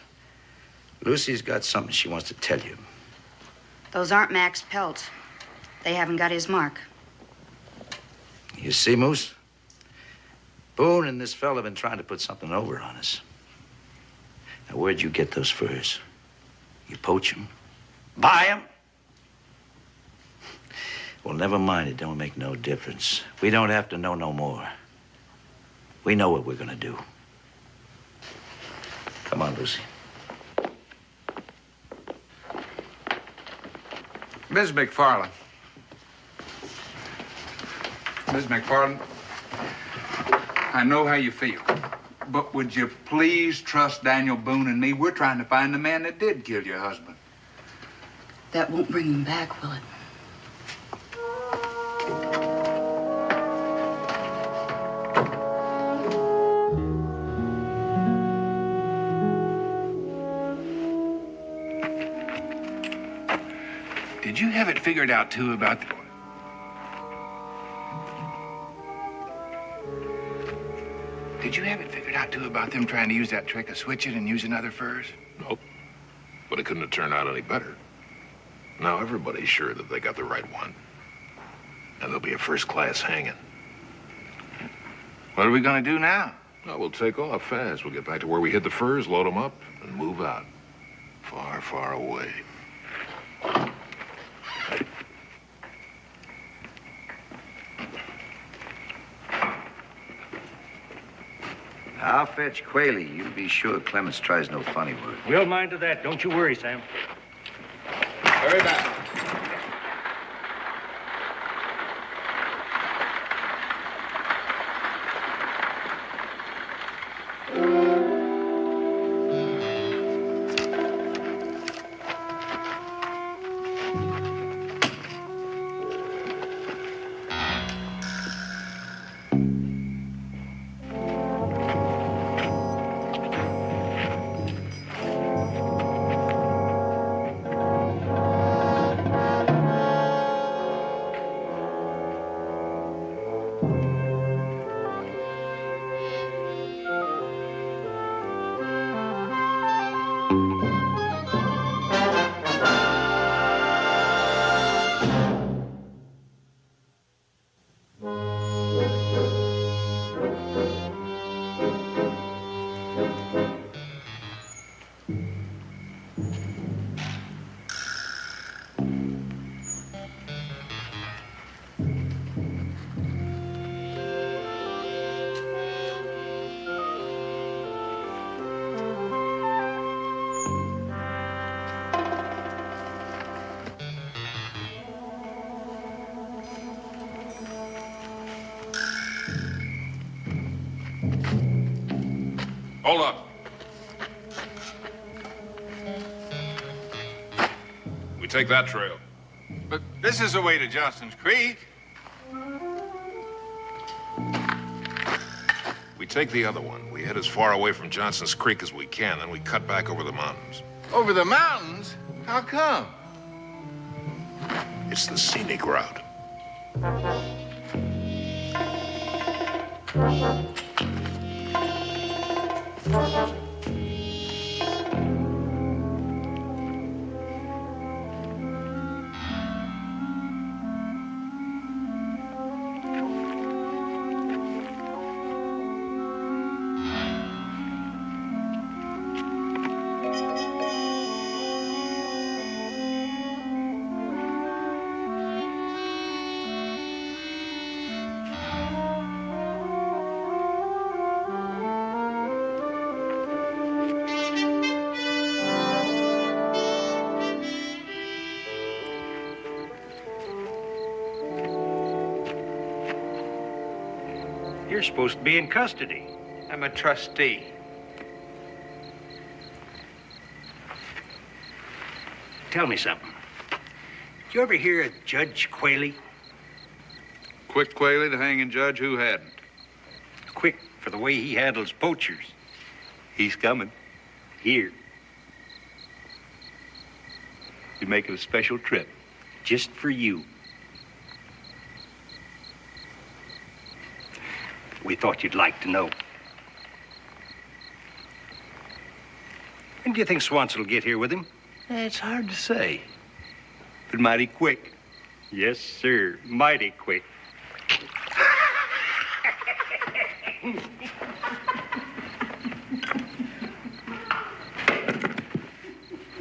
Lucy's got something she wants to tell you. Those aren't Mac's pelts. They haven't got his mark. You see, Moose? Boone and this fella have been trying to put something over on us. Now, where'd you get those furs? You poach them? Buy them? Well, never mind. It don't make no difference. We don't have to know no more. We know what we're gonna do. Come on, Lucy. Ms. McFarland. Ms. McFarland, I know how you feel, but would you please trust Daniel Boone and me? We're trying to find the man that did kill your husband. That won't bring him back, will it? Did you have it figured out, too, about the... Did you have it figured out, too, about them trying to use that trick of switching and using other furs? Nope. But it couldn't have turned out any better. Now everybody's sure that they got the right one. And there'll be a first-class hanging. What are we gonna do now? Well, we'll take off fast. We'll get back to where we hid the furs, load them up, and move out. Far, far away. I'll fetch Quayle. You be sure Clemens tries no funny work. We'll mind to that. Don't you worry, Sam. Hurry back. Hold up. We take that trail. But this is the way to Johnston's Creek. We take the other one. We head as far away from Johnston's Creek as we can, then we cut back over the mountains. Over the mountains? How come? It's the scenic route. You're supposed to be in custody. I'm a trustee. Tell me something. Did you ever hear of Judge Qualey? Quick Qualey, the hanging judge, who hadn't? Quick for the way he handles poachers. He's coming. Here. He's making a special trip. Just for you. We thought you'd like to know. When do you think Swanson will get here with him? It's hard to say. But mighty quick. Yes, sir. Mighty quick.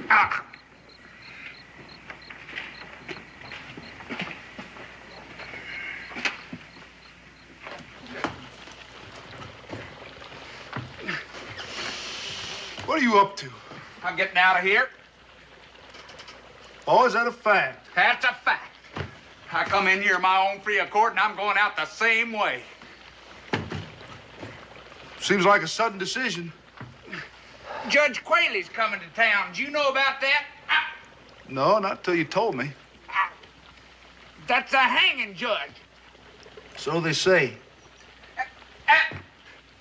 Ah. What are you up to? I'm getting out of here. Oh, is that a fact? That's a fact. I come in here of my own free accord, and I'm going out the same way. Seems like a sudden decision. Judge Qualey's coming to town. Do you know about that? No, not till you told me. That's a hanging judge. So they say.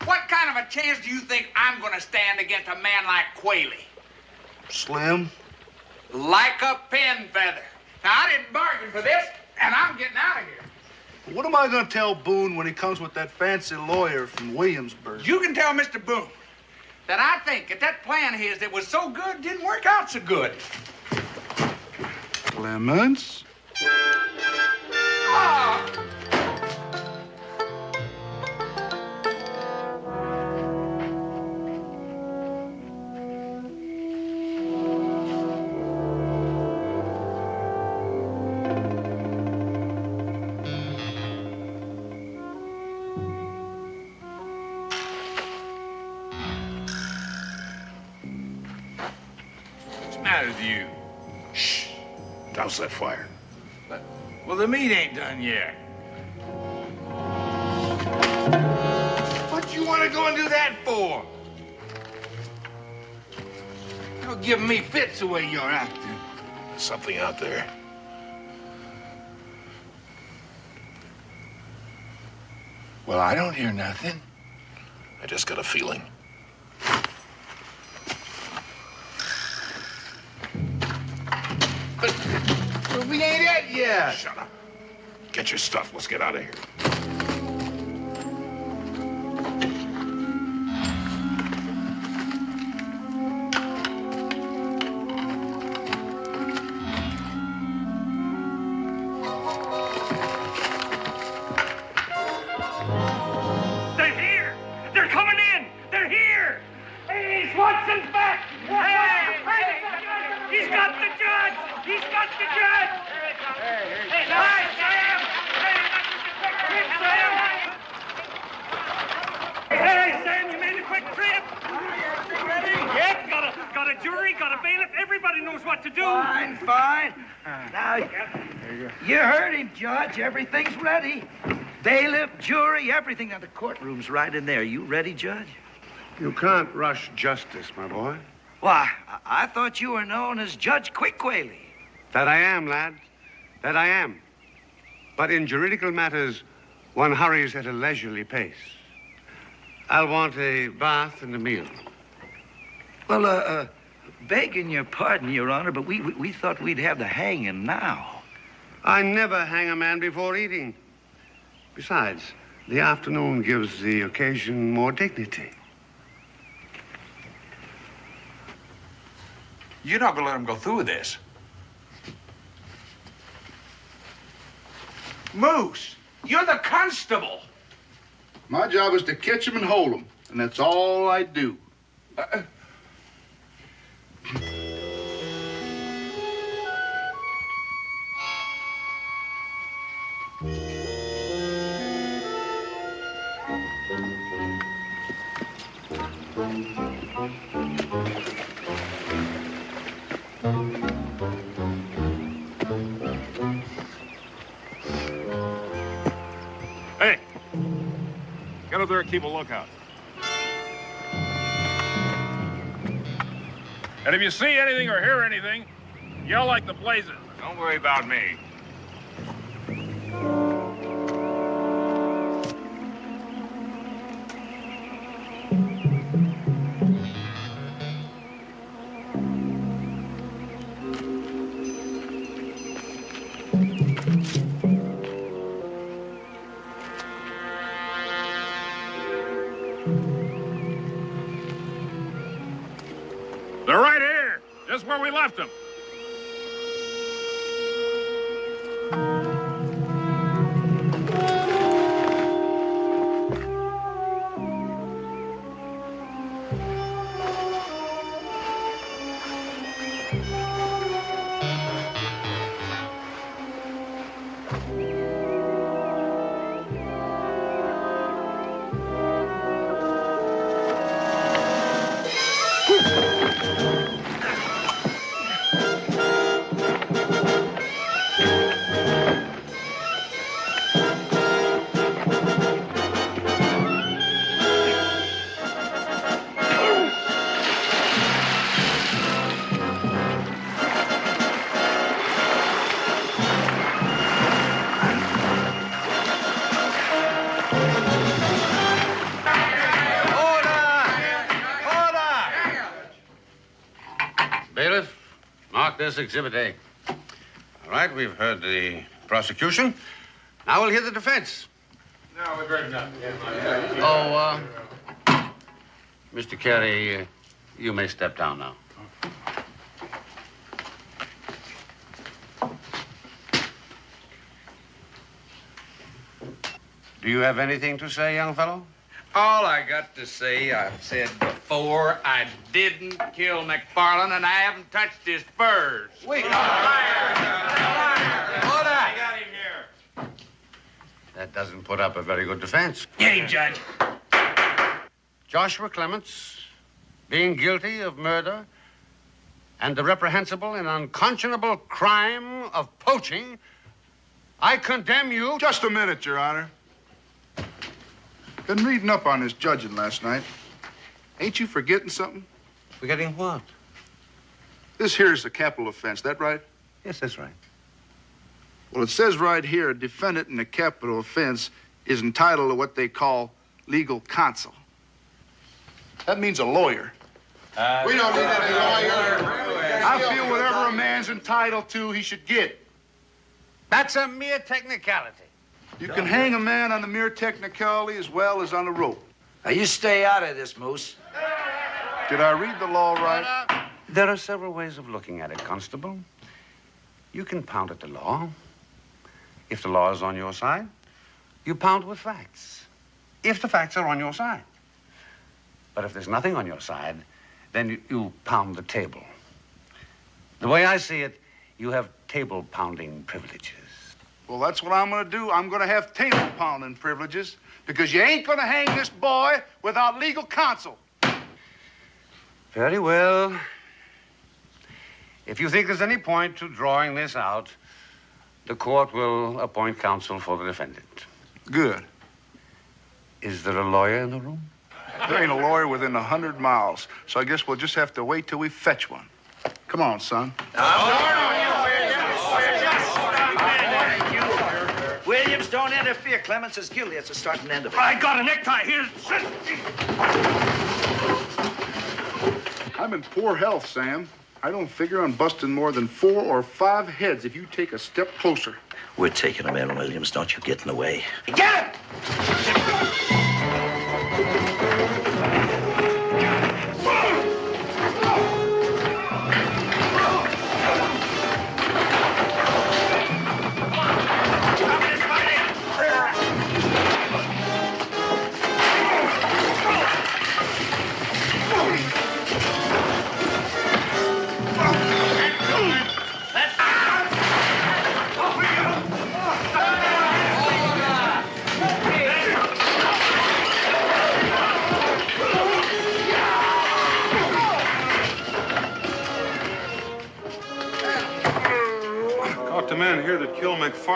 What kind of a chance do you think I'm going to stand against a man like Qualey? Slim. Like a pin feather. Now, I didn't bargain for this, and I'm getting out of here. What am I going to tell Boone when he comes with that fancy lawyer from Williamsburg? You can tell Mr. Boone that I think that plan of his that was so good didn't work out so good. Clements? What's the matter with you? Shh. Douse that fire. Well, the meat ain't done yet. What you want to go and do that for? You're giving me fits the way you're acting. There's something out there. Well, I don't hear nothing. I just got a feeling. But we ain't at yet. Shut up. Get your stuff. Let's get out of here. They're here! They're coming in! They're here! Hey, Swanson's back! Hey! He's got the judge! He's got the judge! Hey, hi, Sam! Hey, Sam, you made a quick trip! Yep, got a jury, got a bailiff. Everybody knows what to do. Fine, fine. Now, you heard him, Judge. Everything's ready. Bailiff, jury, everything. Now, the courtroom's right in there. You ready, Judge? You can't rush justice, my boy. Why, I thought you were known as Judge Quick Qualey. That I am, lad. That I am. But in juridical matters, one hurries at a leisurely pace. I'll want a bath and a meal. Well, begging your pardon, Your Honor, but we thought we'd have the hanging now. I never hang a man before eating. Besides, The afternoon gives the occasion more dignity. You're not gonna let him go through with this. Moose, you're the constable. My job is to catch him and hold him, and that's all I do. Hey, get up there and keep a lookout. And if you see anything or hear anything, yell like the blazes. Don't worry about me. They're right here, just where we left them. Bailiff, mark this Exhibit A. All right, we've heard the prosecution. Now we'll hear the defense. No, we've heard enough. Mr. Carey, you may step down now. Do you have anything to say, young fellow? All I got to say, I've said before, I didn't kill McFarland, and I haven't touched his furs. Wait. That doesn't put up a very good defense. Yay, Judge. Joshua Clements, being guilty of murder and the reprehensible and unconscionable crime of poaching, I condemn you. Just a minute, Your Honor. Been reading up on this judging last night. Ain't you forgetting something? Forgetting what? This here is a capital offense, that right? Yes, that's right. Well, it says right here, a defendant in a capital offense is entitled to what they call legal counsel. That means a lawyer. We don't need any lawyer. I feel whatever a man's entitled to, he should get. That's a mere technicality. You can hang a man on the mere technicality as well as on a rope. Now, you stay out of this, Moose. Did I read the law right? There are several ways of looking at it, Constable. You can pound at the law. If the law is on your side, you pound with facts. If the facts are on your side. But if there's nothing on your side, then you pound the table. The way I see it, you have table pounding privileges. Well, that's what I'm going to do. I'm going to have table pounding privileges because you ain't going to hang this boy without legal counsel. Very well. If you think there's any point to drawing this out, the court will appoint counsel for the defendant. Good. Is there a lawyer in the room? There ain't a lawyer within 100 miles, so I guess we'll just have to wait till we fetch one. Come on, son. Williams, don't interfere. Clements is guilty. It's the start and end of it. I got a necktie here. I'm in poor health, Sam. I don't figure on busting more than 4 or 5 heads if you take a step closer. We're taking him in, Williams. Don't you get in the way. Get him!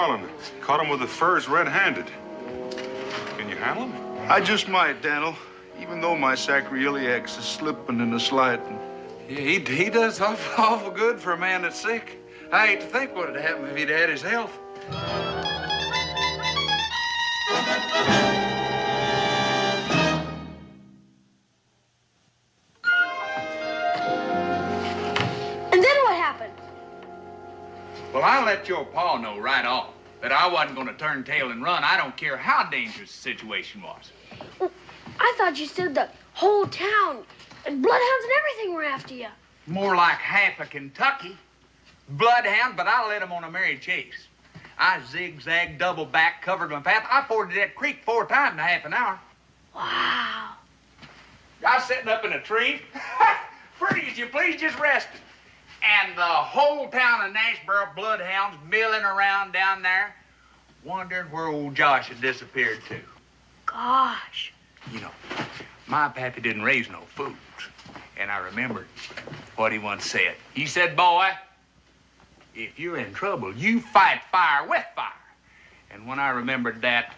McFarland. Caught him with the furs red-handed. Can you handle him? I just might, Daniel. Even though my sacroiliacs is slipping in the sliding. Yeah, he does awful good for a man that's sick. I hate to think what would happen if he'd had his health. And then what happened? Well, I let your pa know right off that I wasn't going to turn tail and run. I don't care how dangerous the situation was. Well, I thought you said the whole town and bloodhounds and everything were after you. More like half of Kentucky. Bloodhound, but I led them on a merry chase. I zigzagged, double back, covered my path. I forded that creek 4 times in a half an hour. Wow. I was sitting up in a tree, pretty as you please, just resting. And the whole town of Nashboro bloodhounds milling around down there, wondering where old Josh had disappeared to. Gosh. You know, my pappy didn't raise no fools. And I remembered what he once said. He said, boy, if you're in trouble, you fight fire with fire. And when I remembered that,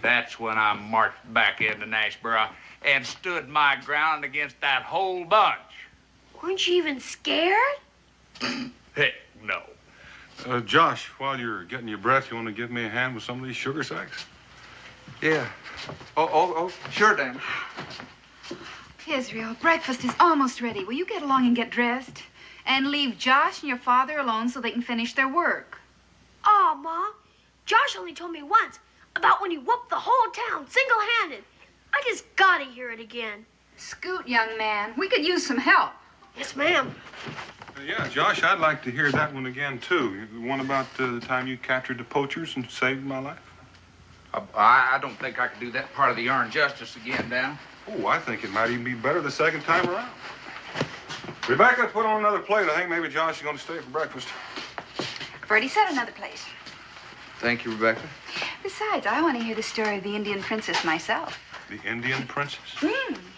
that's when I marched back into Nashboro and stood my ground against that whole bunch. Weren't you even scared? Heck, no. Josh, while you're getting your breath, you want to give me a hand with some of these sugar sacks? Yeah. Oh, sure, Dan. Israel, breakfast is almost ready. Will you get along and get dressed? And leave Josh and your father alone so they can finish their work. Oh, Ma. Josh only told me once about when he whooped the whole town single-handed. I just gotta hear it again. Scoot, young man. We could use some help. Yes, ma'am. Yeah, Josh, I'd like to hear that one again, too. The one about the time you captured the poachers and saved my life. I don't think I could do that part of the yarn justice again, Dan. Oh, I think it might even be better the second time around. Rebecca, put on another plate. I think maybe Josh is going to stay for breakfast. I've already set another plate. Thank you, Rebecca. Besides, I want to hear the story of the Indian princess myself. The Indian princess?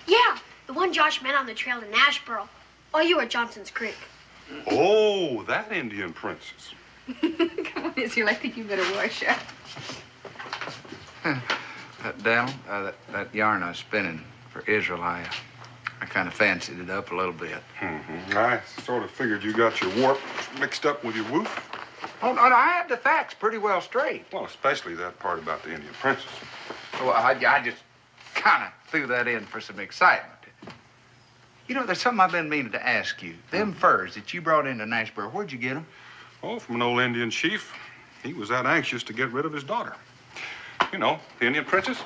Yeah, the one Josh met on the trail to Nashboro while you were at Johnson's Creek. Oh, that Indian princess. Come on, Israel, I think you better wash up. Dan, that yarn I was spinning for Israel, I kind of fancied it up a little bit. Mm-hmm. I sort of figured you got your warp mixed up with your woof. Oh, no, I had the facts pretty well straight. Well, especially that part about the Indian princess. Well, I just kind of threw that in for some excitement. You know, there's something I've been meaning to ask you. Them furs that you brought into Nashboro, where'd you get them? Oh, from an old Indian chief. He was that anxious to get rid of his daughter. You know, the Indian princess.